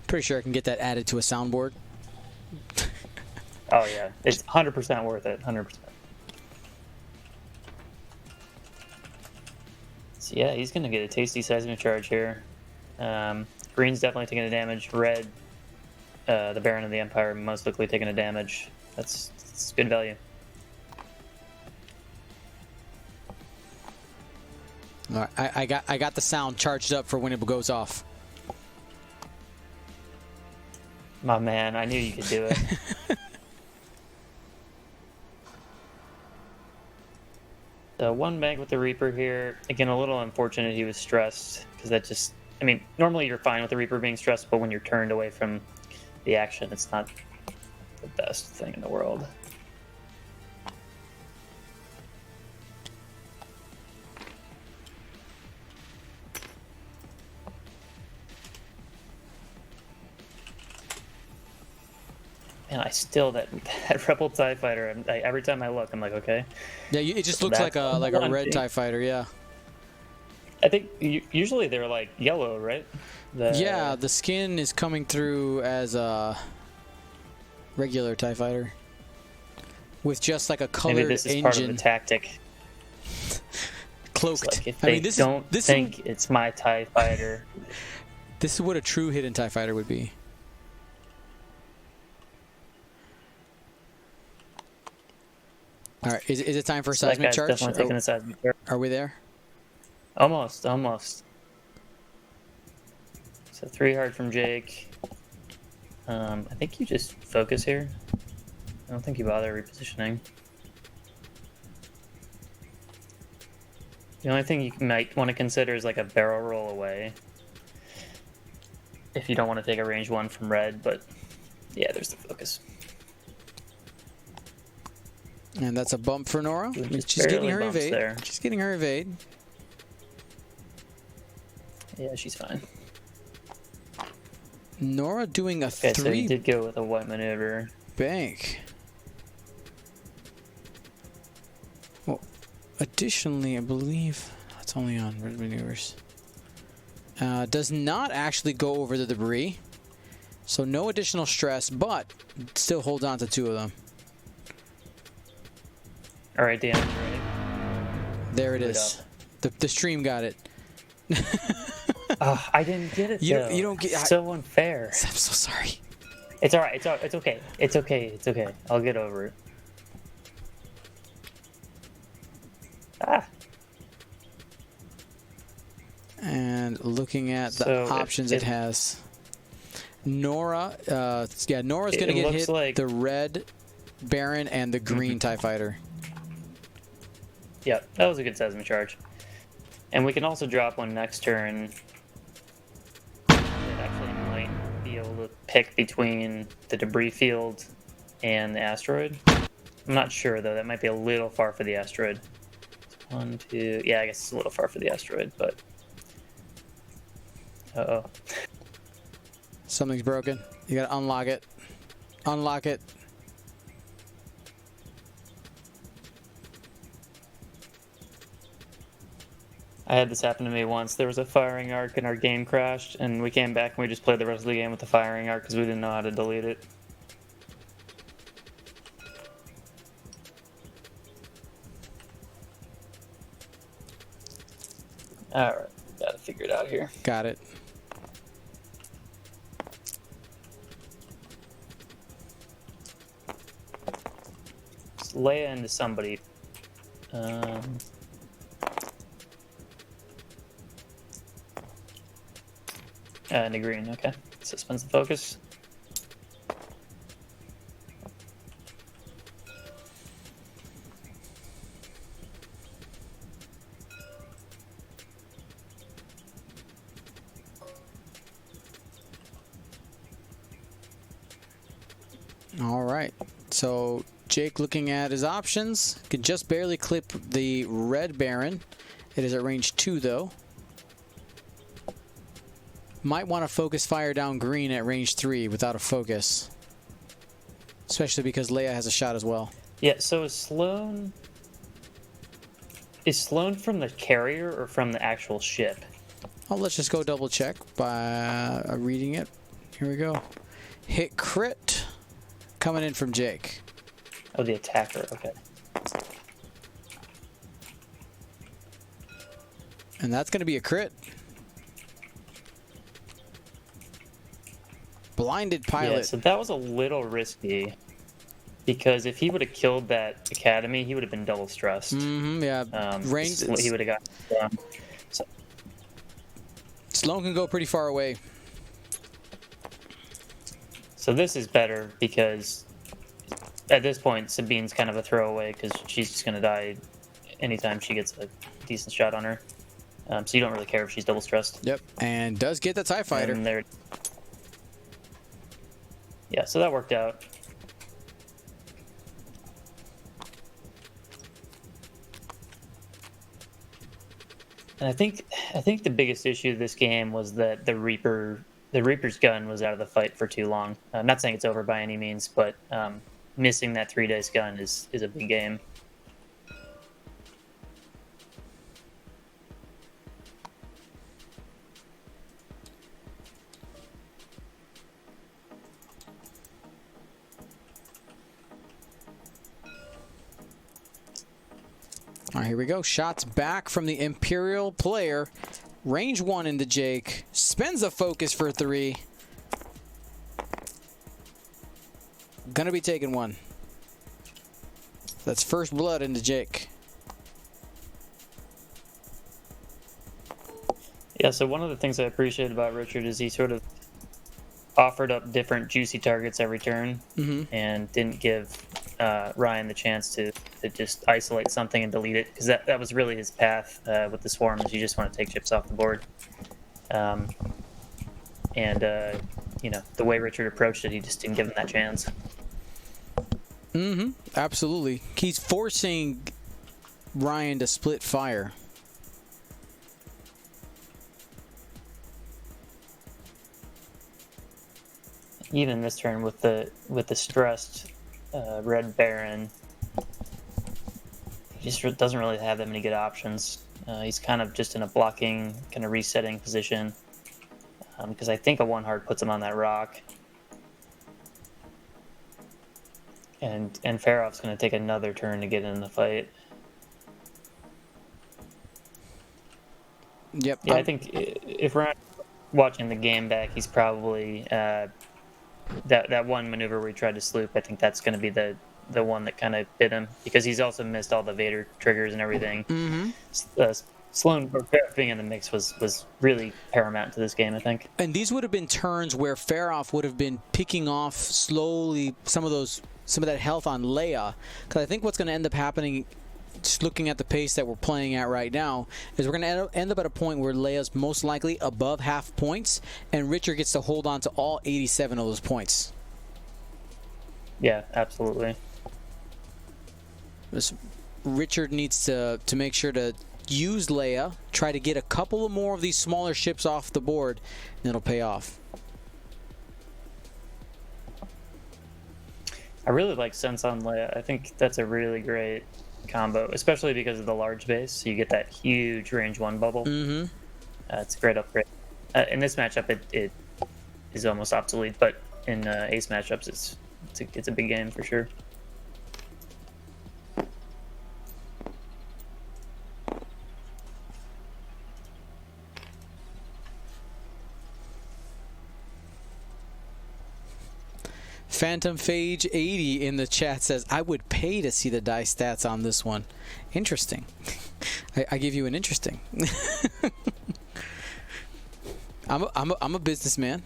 Pretty sure I can get that added to a soundboard. Oh yeah, it's 100% worth it. 100%. So yeah, he's gonna get a tasty seismic charge here. Green's definitely taking a damage. Red, the Baron of the Empire, most likely taking a damage. That's good value. All right, I got the sound charged up for when it goes off. My man, I knew you could do it. So one bank with the Reaper here. Again, a little unfortunate he was stressed, because that just... I mean, normally you're fine with the Reaper being stressed, but when you're turned away from the action, it's not the best thing in the world. Man, I still that Rebel TIE Fighter. Every time I look, I'm like, okay. Yeah, it just looks like a red TIE Fighter. Yeah. I think usually they're like yellow, right? Yeah, the skin is coming through as a regular TIE Fighter with just like a colored engine. Maybe this is part of the tactic. Cloaked. Like if they don't think it's my TIE Fighter. This is what a true hidden TIE Fighter would be. All right, is it time for a seismic charge? Definitely taking a seismic charge. Are we there? Almost. So 3 hard from Jake. I think you just focus here. I don't think you bother repositioning. The only thing you might want to consider is like a barrel roll away. If you don't want to take a range 1 from red, but yeah, there's the focus. And that's a bump for Nora. She's getting her evade. There. She's getting her evade. Yeah, she's fine. Nora doing a okay, 3 so you did go with a white maneuver. bank. Well, additionally, I believe that's only on red maneuvers. Does not actually go over the debris. So no additional stress, but still holds on to 2 of them. All right, Dan. Ready? There it is. The stream got it. I didn't get it. You don't get. So unfair. I'm so sorry. It's all right. It's okay. It's okay. I'll get over it. And looking at the options it has, Nora. Nora's gonna get hit. Like the red Baron and the green TIE Fighter. Yep, that was a good seismic charge. And we can also drop one next turn that actually might be able to pick between the debris field and the asteroid. I'm not sure, though. That might be a little far for the asteroid. 1, 2... Yeah, I guess it's a little far for the asteroid, but... Uh-oh. Something's broken. You gotta unlock it. Unlock it. I had this happen to me once. There was a firing arc and our game crashed, and we came back and we just played the rest of the game with the firing arc because we didn't know how to delete it. Alright, gotta figure it out here. Got it. Let's Leia into somebody. Into green, okay. Suspends the focus. All right. So Jake, looking at his options, can just barely clip the red Baron. It is at range 2, though. Might want to focus fire down green at range 3 without a focus. Especially because Leia has a shot as well. Yeah, so is Sloan from the carrier or from the actual ship? Oh, let's just go double check by reading it. Here we go. Hit crit. Coming in from Jake. Oh, the attacker, okay. And that's going to be a crit. Blinded pilot. Yeah, so that was a little risky. Because if he would have killed that academy, he would have been double stressed. Yeah. He would have got down. So, Sloan can go pretty far away. so this is better because at this point, Sabine's kind of a throwaway because she's just going to die anytime she gets a decent shot on her. So you don't really care if she's double stressed. Yep. And does get the TIE fighter. And there. Yeah, so that worked out. And I think the biggest issue of this game was that the Reaper's gun was out of the fight for too long. I'm not saying it's over by any means, but missing that 3-dice gun is a big game. All right, here we go. Shots back from the Imperial player. Range 1 into Jake. Spends a focus for 3. Gonna be taking 1. That's first blood into Jake. Yeah, so one of the things I appreciate about Richard is he sort of offered up different juicy targets every turn and didn't give Ryan the chance to just isolate something and delete it, because that was really his path with the Swarm, is you just want to take chips off the board. You know, the way Richard approached it, he just didn't give him that chance. Absolutely. He's forcing Ryan to split fire. Even this turn with the stressed red Baron, he just doesn't really have that many good options. He's kind of just in a blocking, kind of resetting position, because I think a 1-heart puts him on that rock. And Farroff's going to take another turn to get in the fight. Yep. Yeah, I think if we're not watching the game back, he's probably that one maneuver where he tried to sloop. I think that's going to be the one that kind of bit him, because he's also missed all the Vader triggers and everything. Sloan or Farroff being in the mix was really paramount to this game, I think. And these would have been turns where Farroff would have been picking off slowly some of that health on Leia, because I think what's going to end up happening, just looking at the pace that we're playing at right now, is we're going to end up at a point where Leia's most likely above half points, and Richard gets to hold on to all 87 of those points. Yeah, absolutely. Richard needs to make sure to use Leia, try to get a couple of more of these smaller ships off the board, and it'll pay off. I really like Sense on Leia. I think that's a really great combo, especially because of the large base. So you get that huge range 1 bubble. It's a great upgrade. In this matchup, it is almost obsolete, but in ace matchups, it's a big game for sure. Phantom Phage 80 in the chat says, I would pay to see the die stats on this one. Interesting. I give you an interesting. I'm a businessman.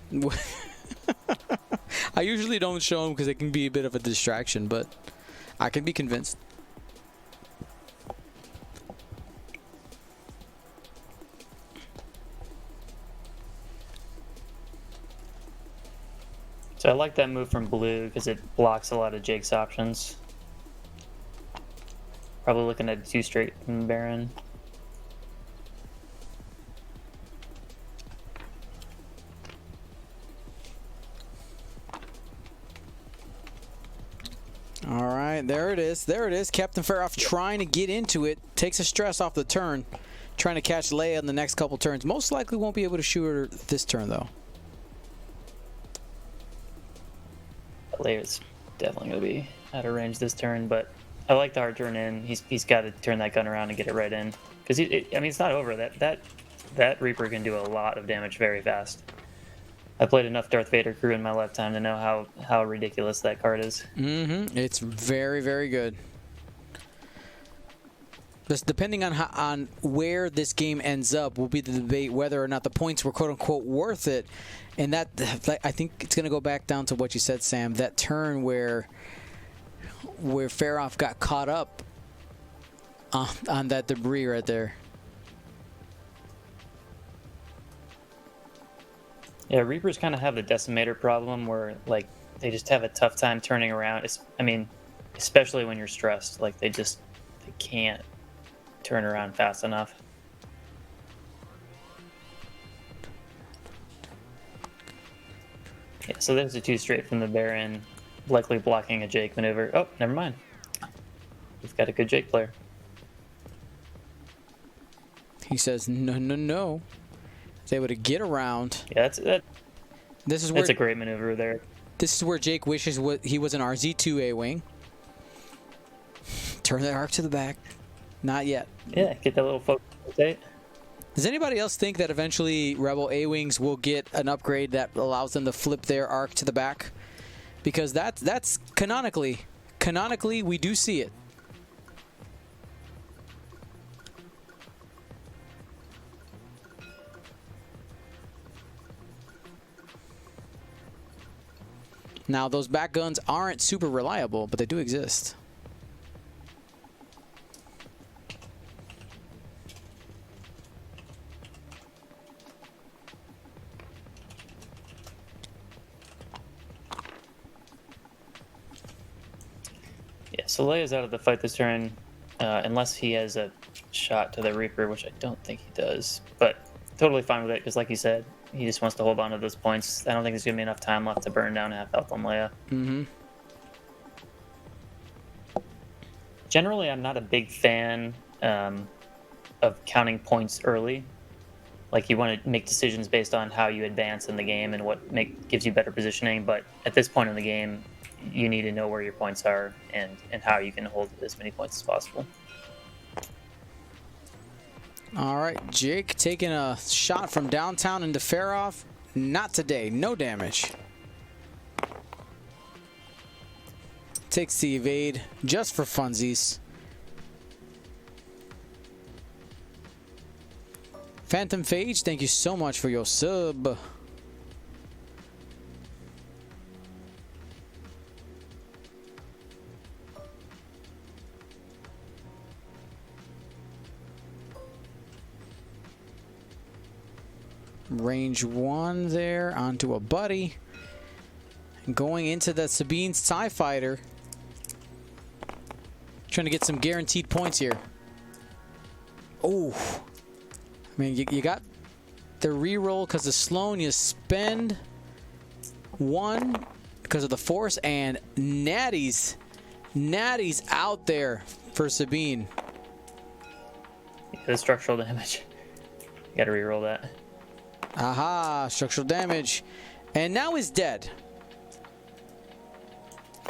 I usually don't show them because it can be a bit of a distraction, but I can be convinced. So I like that move from blue because it blocks a lot of Jake's options. Probably looking at 2 straight from Baron. All right, there it is. There it is. Captain Faroff trying to get into it. Takes the stress off the turn. Trying to catch Leia in the next couple turns. Most likely won't be able to shoot her this turn, though. Leia's definitely going to be out of range this turn, but I like the hard turn in. He's got to turn that gun around and get it right in. Because, I mean, it's not over. That Reaper can do a lot of damage very fast. I played enough Darth Vader crew in my lifetime to know how ridiculous that card is. Mm-hmm. It's very, very good. Just depending on where this game ends up will be the debate whether or not the points were quote-unquote worth it. And that, I think it's going to go back down to what you said, Sam. That turn where Faroff got caught up on that debris right there. Yeah, Reapers kind of have the decimator problem where, like, they just have a tough time turning around. I mean, especially when you're stressed. Like, they can't turn around fast enough. Yeah, so there's a 2 straight from the Baron, likely blocking a Jake maneuver. Oh, never mind. We've got a good Jake player. He says, no, no, no. He's able to get around. Yeah, This is where that's a great maneuver there. This is where Jake wishes he was an RZ2 A-Wing. Turn that arc to the back. Not yet. Yeah, get that little focus rotate. Does anybody else think that eventually Rebel A-Wings will get an upgrade that allows them to flip their arc to the back? Because that's canonically we do see it. Now, those back guns aren't super reliable, but they do exist. Yeah, so Leia's out of the fight this turn, unless he has a shot to the Reaper, which I don't think he does. But totally fine with it, because like you said, he just wants to hold on to those points. I don't think there's going to be enough time left to burn down half health on Leia. Mm-hmm. Generally, I'm not a big fan of counting points early. Like, you want to make decisions based on how you advance in the game and what gives you better positioning. But at this point in the game, you need to know where your points are and how you can hold as many points as possible. All right, Jake taking a shot from downtown into Faroff. Not today. No damage. Takes the evade just for funsies. Phantom Phage, thank you so much for your sub. Range 1 there onto a buddy. Going into the Sabine's TIE Fighter. Trying to get some guaranteed points here. Oh. I mean, you got the reroll because of Sloan. You spend 1 because of the Force. And Natty's out there for Sabine. The structural damage. You got to reroll that. Aha, structural damage. And now he's dead.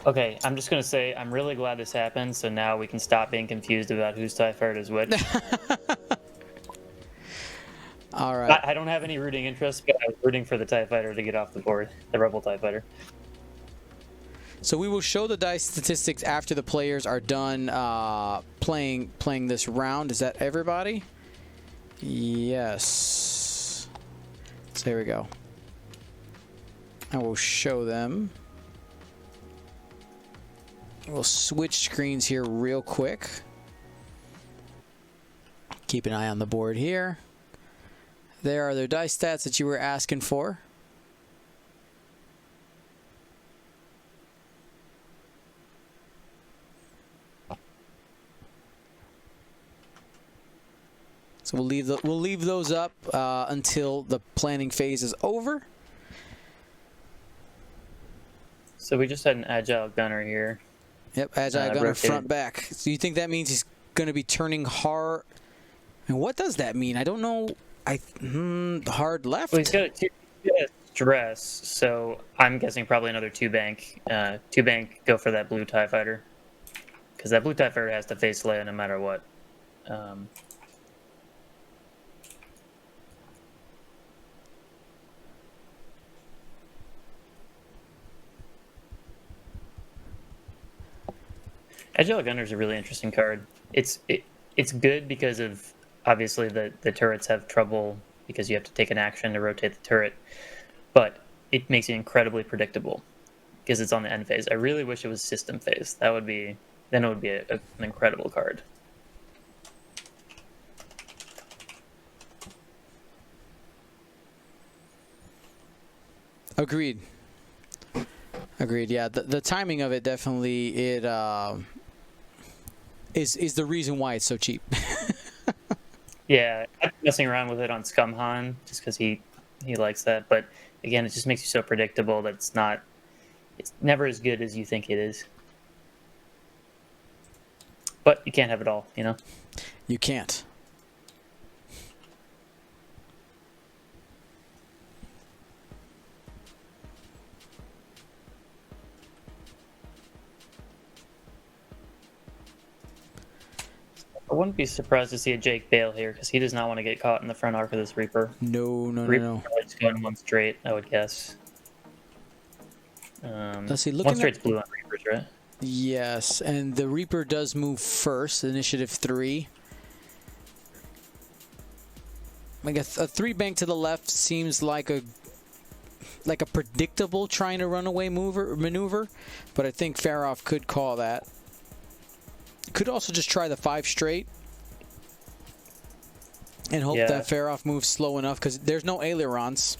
Okay, I'm just going to say I'm really glad this happened, so now we can stop being confused about whose TIE Fighter is which. All right. I don't have any rooting interest, but I was rooting for the TIE Fighter to get off the board, the Rebel TIE Fighter. So we will show the dice statistics after the players are done playing this round. Is that everybody? Yes. So there we go. I will show them. We'll switch screens here real quick. Keep an eye on the board here. There are their dice stats that you were asking for. So we'll leave those up until the planning phase is over. So we just had an agile gunner here. Yep, agile gunner rotated. front back. So you think that means he's going to be turning hard? And what does that mean? I don't know. Hard left. Well, he's got a stress, so I'm guessing probably another 2-bank. 2-bank, go for that blue TIE fighter, because that blue TIE fighter has to face Leia no matter what. Agile Gunner is a really interesting card. It's good because of, obviously, the turrets have trouble because you have to take an action to rotate the turret, but it makes it incredibly predictable because it's on the end phase. I really wish it was system phase. Then it would be an incredible card. Agreed. Yeah, the timing of it definitely is the reason why it's so cheap. Yeah, I'm messing around with it on Scumhan just because he likes that. But again, it just makes you so predictable that it's never as good as you think it is. But you can't have it all, you know? You can't. I wouldn't be surprised to see a Jake Bale here because he does not want to get caught in the front arc of this Reaper. No. It's going one straight, I would guess. Let's see. One straight's blue on Reapers, right? Yes, and the Reaper does move first, initiative 3. Like a 3-bank to the left seems like a predictable trying to run away maneuver, but I think Farroff could call that. Could also just try the 5 straight and hope that Farroff moves slow enough because there's no ailerons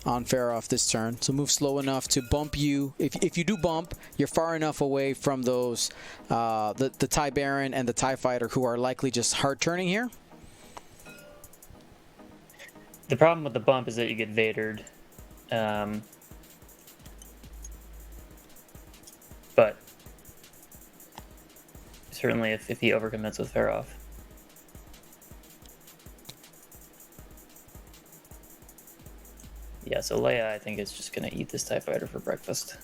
on Farroff this turn. So move slow enough to bump you. If you do bump, you're far enough away from those the TIE Baron and the TIE Fighter who are likely just hard turning here. The problem with the bump is that you get Vadered. But certainly if he overcommits with Farroff. Yeah, so Leia, I think, is just going to eat this TIE Fighter for breakfast.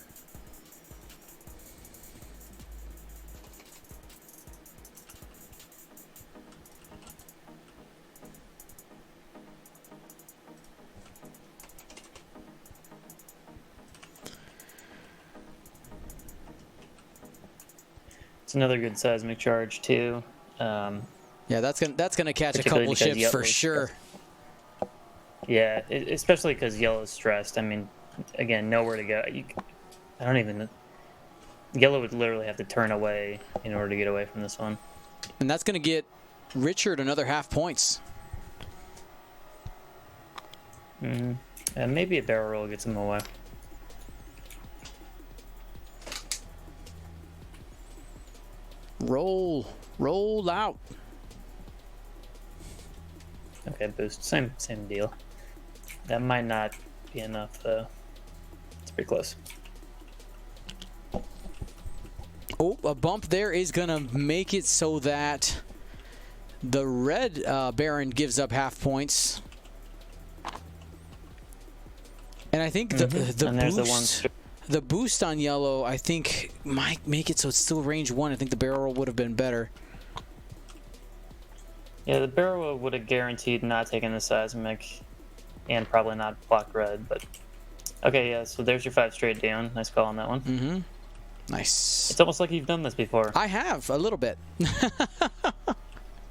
It's another good seismic charge too. Yeah, that's gonna catch a couple ships for sure. Yeah, especially because Yellow's stressed. I mean, again, nowhere to go. I don't even. Yellow would literally have to turn away in order to get away from this one. And that's gonna get Richard another half points. And maybe a barrel roll gets him away. Roll out. Okay, boost. Same deal. That might not be enough though. It's pretty close. Oh, a bump there is gonna make it so that the red Baron gives up half points. And I think the boost on Yellow, I think, might make it so it's still range 1. I think the barrel would have been better. Yeah, the barrel would have guaranteed not taking the seismic and probably not blocked red, but okay, yeah, so there's your 5 straight down. Nice call on that one. Mm-hmm. Nice. It's almost like you've done this before. I have, a little bit.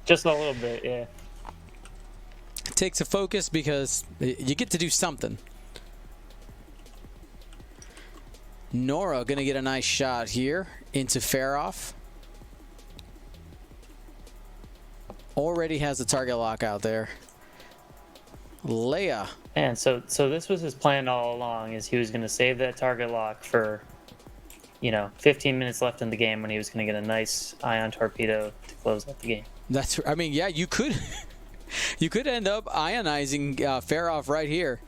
Just a little bit, yeah. takes a focus because you get to do something. Nora gonna get a nice shot here into Faroff. Already has the target lock out there. Leia. And so this was his plan all along, is he was going to save that target lock for, 15 minutes left in the game when he was going to get a nice ion torpedo to close out the game. I mean, yeah, you could you could end up ionizing Faroff right here.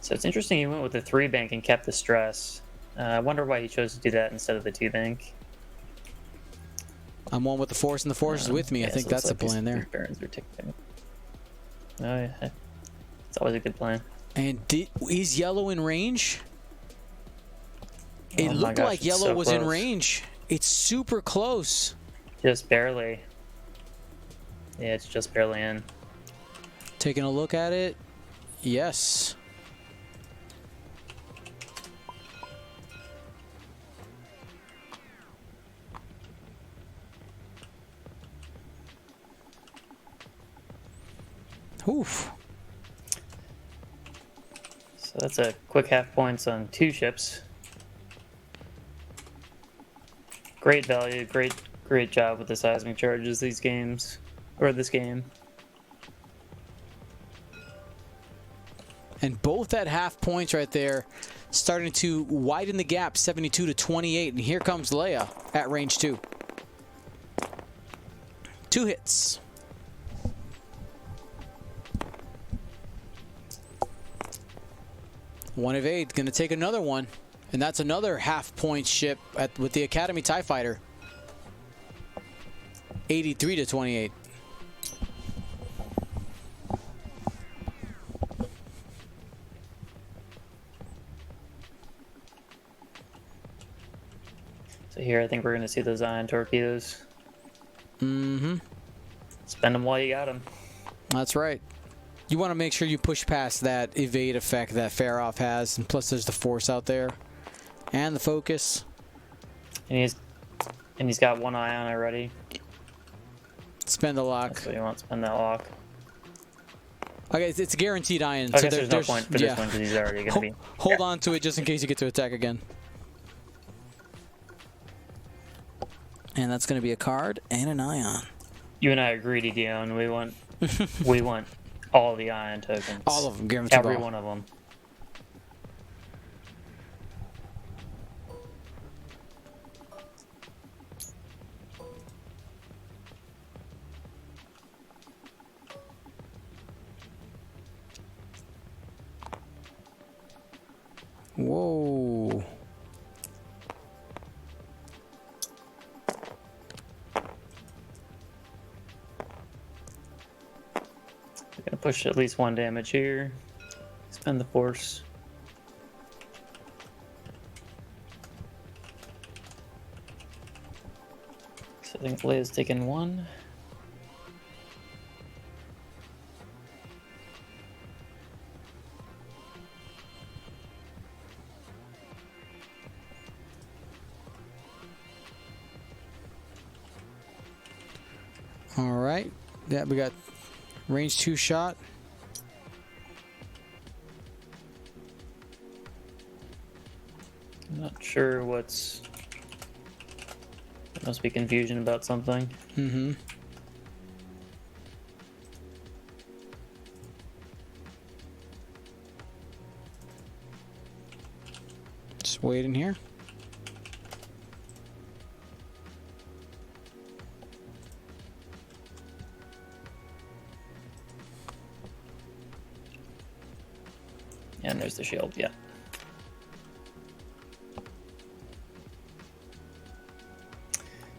So it's interesting he went with the 3-bank and kept the stress. I wonder why he chose to do that instead of the 2-bank. I'm one with the Force, and the Force is with me. Yeah, I think so that's the plan there. Barons are ticking. Oh, yeah. It's always a good plan. And is Yellow in range? It Oh my looked gosh, like it's Yellow so was in close. range. It's super close. Just barely. Yeah, it's just barely in. Taking a look at it. Yes. Oof. So that's a quick half points on 2 ships. Great value, great job with the seismic charges these games, or this game. And both at half points right there, starting to widen the gap, 72 to 28. And here comes Leia at range 2. 2 hits. One evade, going to take another one. And that's another half-point ship with the Academy TIE Fighter. 83 to 28. So here I think we're going to see those ion torpedoes. Mm-hmm. Spend them while you got them. That's right. You want to make sure you push past that evade effect that Faroff has, and plus there's the Force out there, and the focus. And he's got 1 ion already. Spend the lock. That's what you want. Spend that lock. Okay, it's a guaranteed iron. I guess there's no point for this one because he's already going to be. Hold on to it just in case you get to attack again. And that's going to be a card and an ion. You and I are greedy, Dion. We want all the ion tokens. All of them, guaranteed. Every one of them. Whoa. We're gonna push at least 1 damage here. Spend the Force. So I think Leia's taking 1. All right. Yeah, we got range 2 shot. I'm not sure what's. There must be confusion about something. Mm-hmm. Just waiting here. And there's the shield, yeah.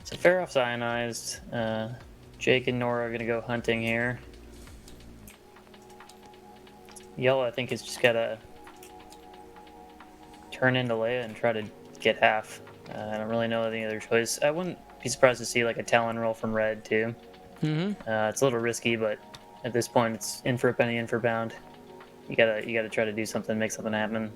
So Faroff's ionized. Jake and Nora are going to go hunting here. Yellow, I think, has just got to turn into Leia and try to get half. I don't really know any other choice. I wouldn't be surprised to see like a Talon roll from Red, too. Mm-hmm. It's a little risky, but at this point, it's in for a penny, in for a pound. You gotta try to do something, make something happen.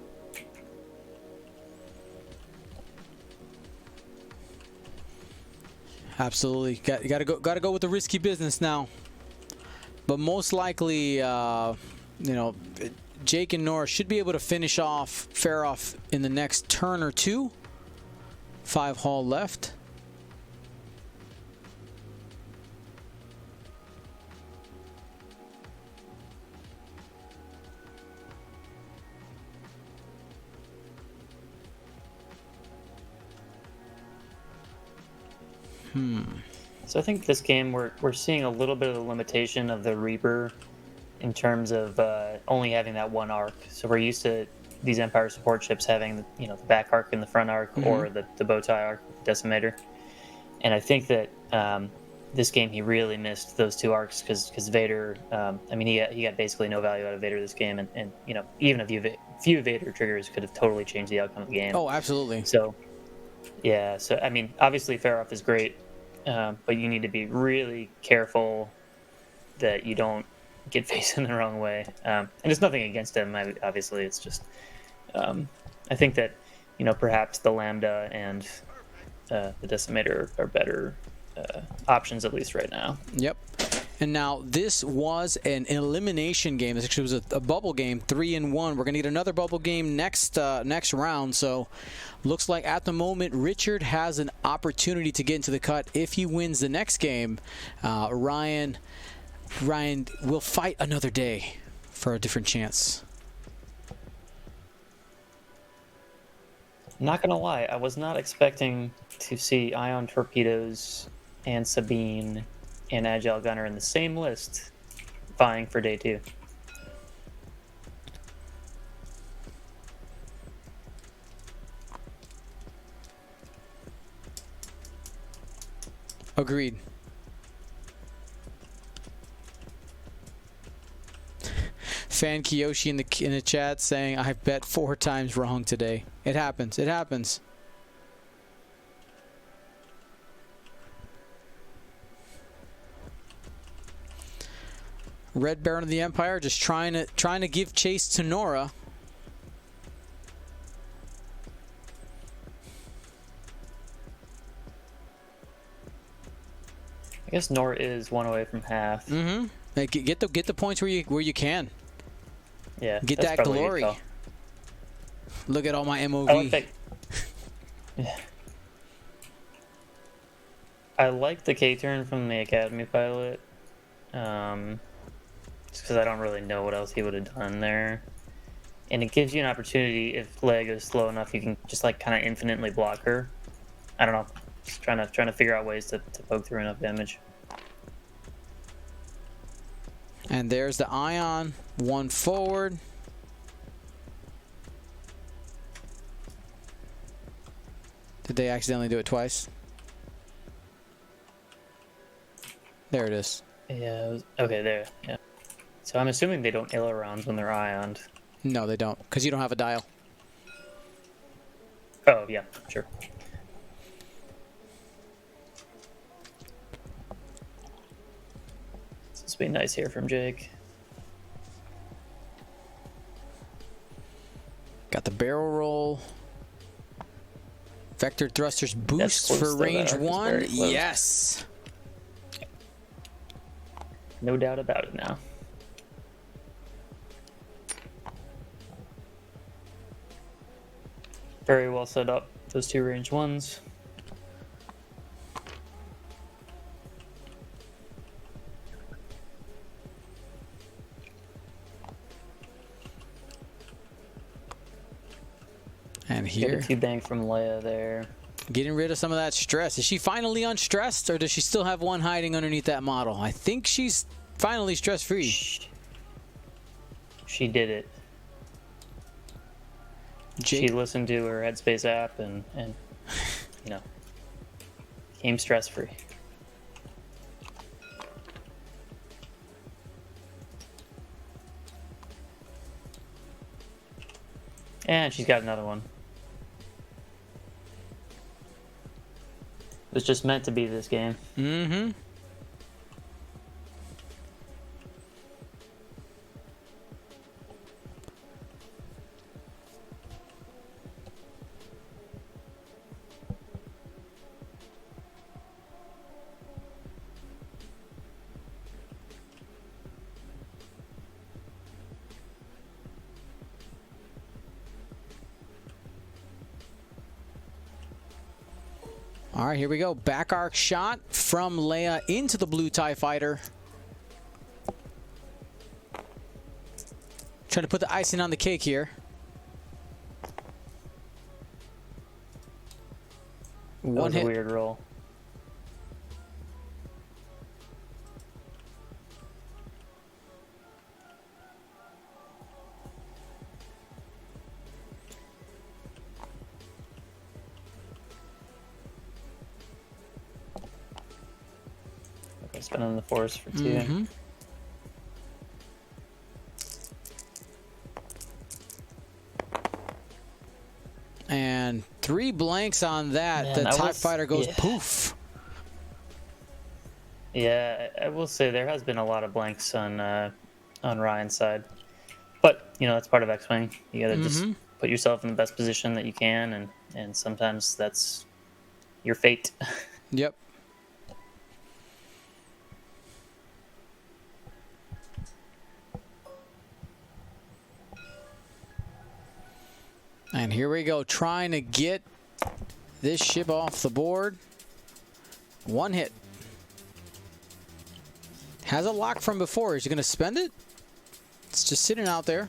absolutely. Got to go with the risky business now. But most likely, Jake and Nora should be able to fare off in the next turn or two. 5 hull left. So I think this game we're seeing a little bit of the limitation of the Reaper in terms of only having that one arc. So we're used to these Empire support ships having the back arc and the front arc, or the bow tie arc with the Decimator. And I think that this game he really missed those 2 arcs because Vader. He got basically no value out of Vader this game, and even a few Vader triggers could have totally changed the outcome of the game. Oh, absolutely. So yeah, obviously Fare Off is great. But you need to be really careful that you don't get facing the wrong way. And it's nothing against him, obviously. It's just, I think that, perhaps the Lambda and the Decimator are better options, at least right now. Yep. And now this was an elimination game. This actually was a bubble game, 3-1. We're going to get another bubble game next round. So looks like at the moment Richard has an opportunity to get into the cut. If he wins the next game, Ryan will fight another day for a different chance. Not going to lie, I was not expecting to see Ion Torpedoes and Sabine and Agile Gunner in the same list vying for day 2. Agreed. Fan Kiyoshi in the chat saying, I bet 4 times wrong today. It happens. It happens. Red Baron of the Empire just trying to give chase to Nora. I guess Nora is 1 away from half. Mm-hmm. Like, get the points where you can. Yeah. Get that glory. Look at all my MOV. I like that. Yeah. I like the K-turn from the Academy pilot. Just because I don't really know what else he would have done there. And it gives you an opportunity, if Leia goes slow enough, you can just like kind of infinitely block her. I don't know. Just trying to figure out ways to poke through enough damage. And there's the Ion, 1 forward. Did they accidentally do it twice? There it is. Yeah. Okay, there. Yeah. So I'm assuming they don't ailerons when they're ioned. No, they don't, because you don't have a dial. Oh, yeah, sure. This will be nice here from Jake. Got the barrel roll. Vector thrusters boost close, for though. range That arc is 1. very close. Yes. No doubt about it now. Very well set up, those 2 range 1s. And Get here, a few bang from Leia there. getting rid of some of that stress. Is she finally unstressed, or does she still have one hiding underneath that model? I think she's finally stress-free. She did it. She listened to her Headspace app and became stress-free. And she's got another one. It was just meant to be this game. Mm-hmm. All right, here we go. Back arc shot from Leia into the blue TIE fighter. Trying to put the icing on the cake here. That One was hit. a weird roll. Okay, spinning the force for 2. Mm-hmm. And 3 blanks on that. Man, the that TIE was- fighter goes yeah. poof. Yeah, I will say there has been a lot of blanks on Ryan's side, but you know that's part of X-Wing. You gotta just put yourself in the best position that you can, and sometimes that's your fate. Yep. And here we go, trying to get this ship off the board. 1 hit. Has a lock from before. Is he going to spend it? It's just sitting out there.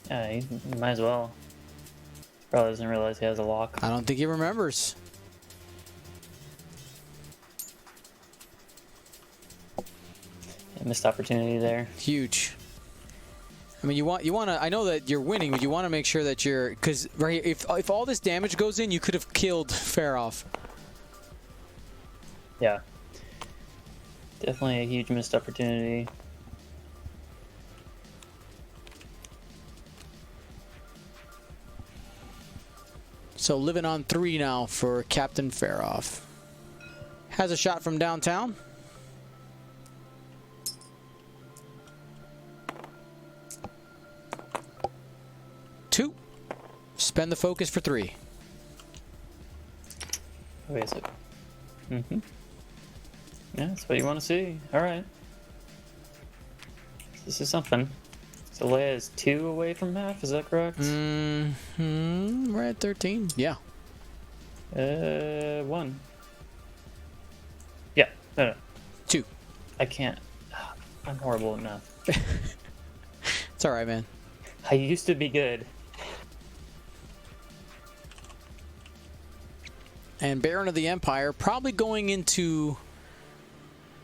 Yeah, he might as well. Probably doesn't realize he has a lock. I don't think he remembers. Yeah, missed opportunity there. Huge. I mean, you want to. I know that you're winning, but you want to make sure that you're, because right here, if all this damage goes in, you could have killed Farroff. Yeah. Definitely a huge missed opportunity. So living on 3 now for Captain Farroff. Has a shot from downtown. Two. Spend the focus for 3. Wait, is it? Mm-hmm. Yeah, that's what you want to see. All right. This is something. So Leia is 2 away from half. Is that correct? We're at 13. Yeah. 1. Yeah. No. 2. I can't. I'm horrible at math. It's all right, man. I used to be good. And Baron of the Empire probably going into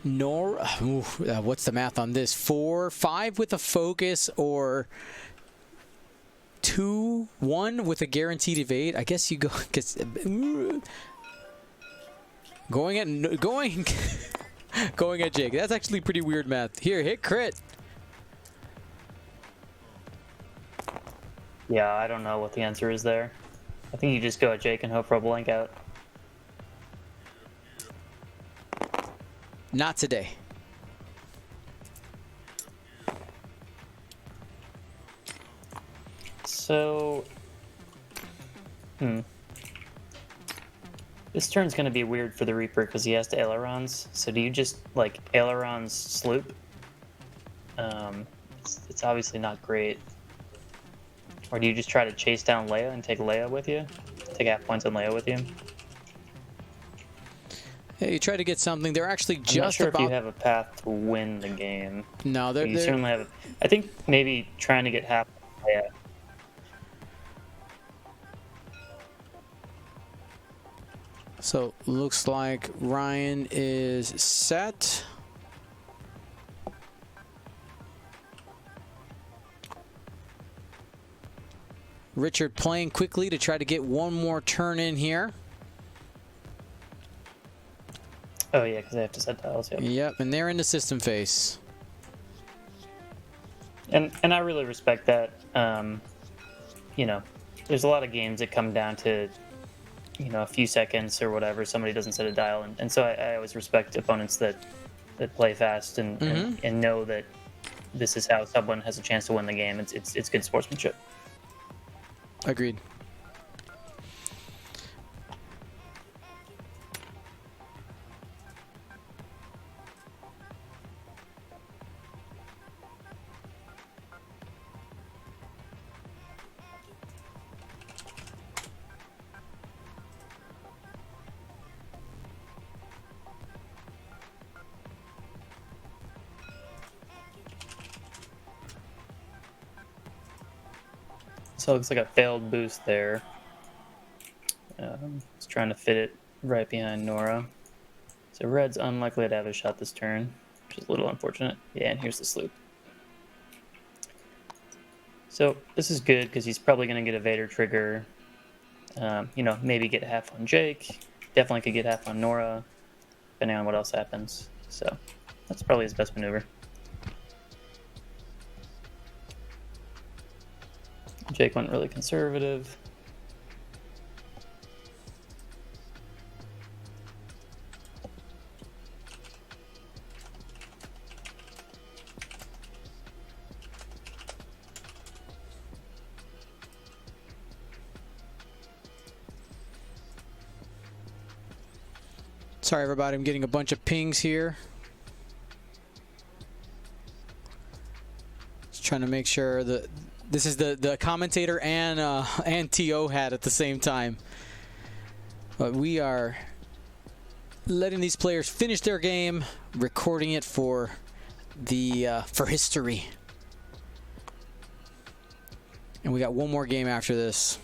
what's the math on this? 4, 5 with a focus, or 2, 1 with a guaranteed evade. I guess you go going at Jake. That's actually pretty weird math. Here, hit crit. Yeah, I don't know what the answer is there. I think you just go at Jake and hope for a blank out. Not today. So, this turn's going to be weird for the Reaper because he has to ailerons. So do you just, like, ailerons sloop? It's obviously not great. Or do you just try to chase down Leia and take Leia with you? Take half points on Leia with you? Yeah, you try to get something. They're actually I'm just not sure about. if you have a path to win the game. No, But you they're certainly have. I think maybe trying to get half Leia. So looks like Ryan is set. Richard playing quickly to try to get one more turn in here. Oh yeah, because they have to set tiles. Yep. Yep, and they're in the system phase. And I really respect that. You know, there's a lot of games that come down to, you know, a few seconds or whatever. Somebody doesn't set a dial, and so I always respect opponents that play fast and know that this is how someone has a chance to win the game. It's good sportsmanship. Agreed. So it looks like a failed boost there. It's trying to fit it right behind Nora. So red's unlikely to have a shot this turn, which is a little unfortunate. Yeah, and here's the sloop. So this is good because he's probably going to get a Vader trigger. You know, maybe get half on Jake. Definitely could get half on Nora, depending on what else happens. So that's probably his best maneuver. Jake went really conservative. Sorry, everybody. I'm getting a bunch of pings here. Just trying to make sure that this is the commentator and TO hat at the same time. But we are letting these players finish their game, recording it for history. And we got one more game after this.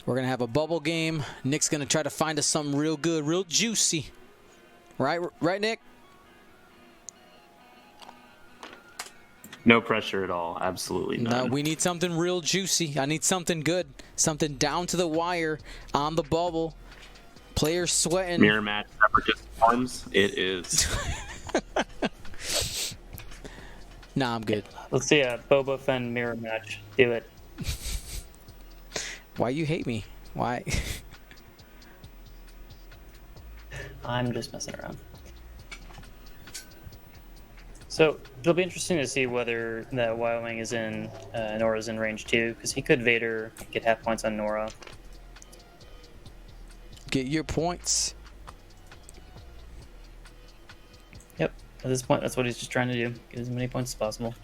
We're going to have a bubble game. Nick's going to try to find us something real good, real juicy. Right, Nick? No pressure at all. Absolutely none. No, we need something real juicy. I need something good. Something down to the wire on the bubble. Players sweating. Mirror match separatist forms. It is. Nah, I'm good. Let's see a Boba Fett mirror match. Do it. Why you hate me? Why? I'm just messing around. So it'll be interesting to see whether that Y-Wing is in Nora's in range too, because he could Vader get half points on Nora. Get your points. Yep. At this point, that's what he's just trying to do. Get as many points as possible.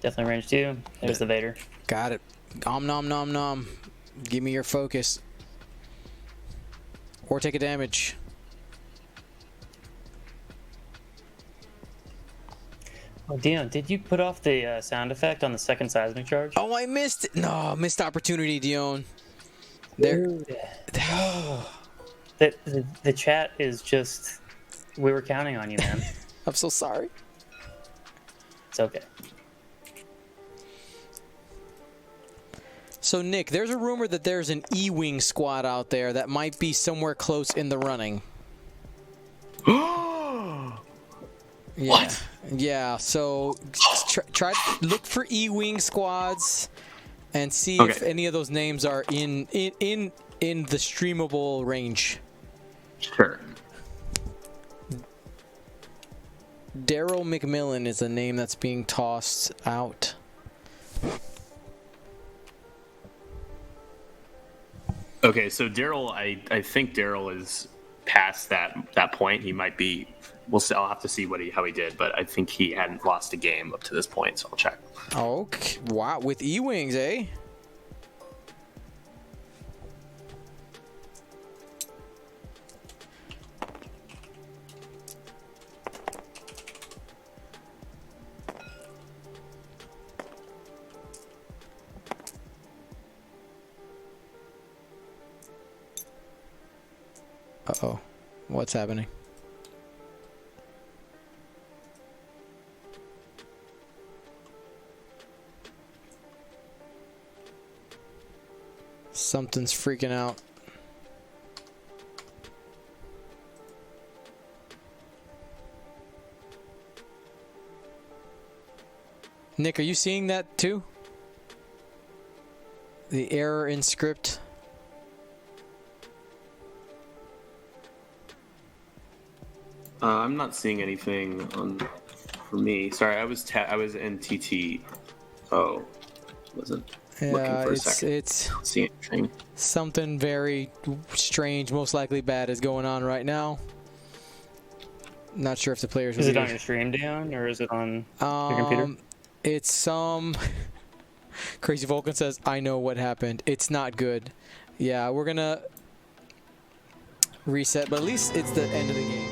Definitely range 2. There's the Vader. Got it. Om nom nom nom. Give me your focus. Or take a damage. Oh, Dion, did you put off the sound effect on the second seismic charge? Oh, I missed it. No, missed opportunity, Dion. There. The chat is just... We were counting on you, man. I'm so sorry. It's okay. So, Nick, there's a rumor that there's an E-Wing squad out there that might be somewhere close in the running. Yeah. What? Yeah, so try to look for E-Wing squads and see if any of those names are in the streamable range. Sure. Daryl McMillan is a name that's being tossed out. Okay, so Daryl, I think Daryl is past that point. He might be. We'll see. I'll have to see how he did, but I think he hadn't lost a game up to this point, so I'll check. Okay, wow, with E-Wings, eh? Uh-oh. What's happening? Something's freaking out. Nick, are you seeing that too? The error in script? I'm not seeing anything for me. Sorry, I was in TT. Oh, wasn't looking for a second. It's Don't see anything. something very strange, most likely bad, is going on right now. Not sure if the players. Is it on your stream, Dion, or is it on your computer? It's some. Crazy Vulcan says, "I know what happened. It's not good." Yeah, we're gonna reset, but at least it's the end of the game.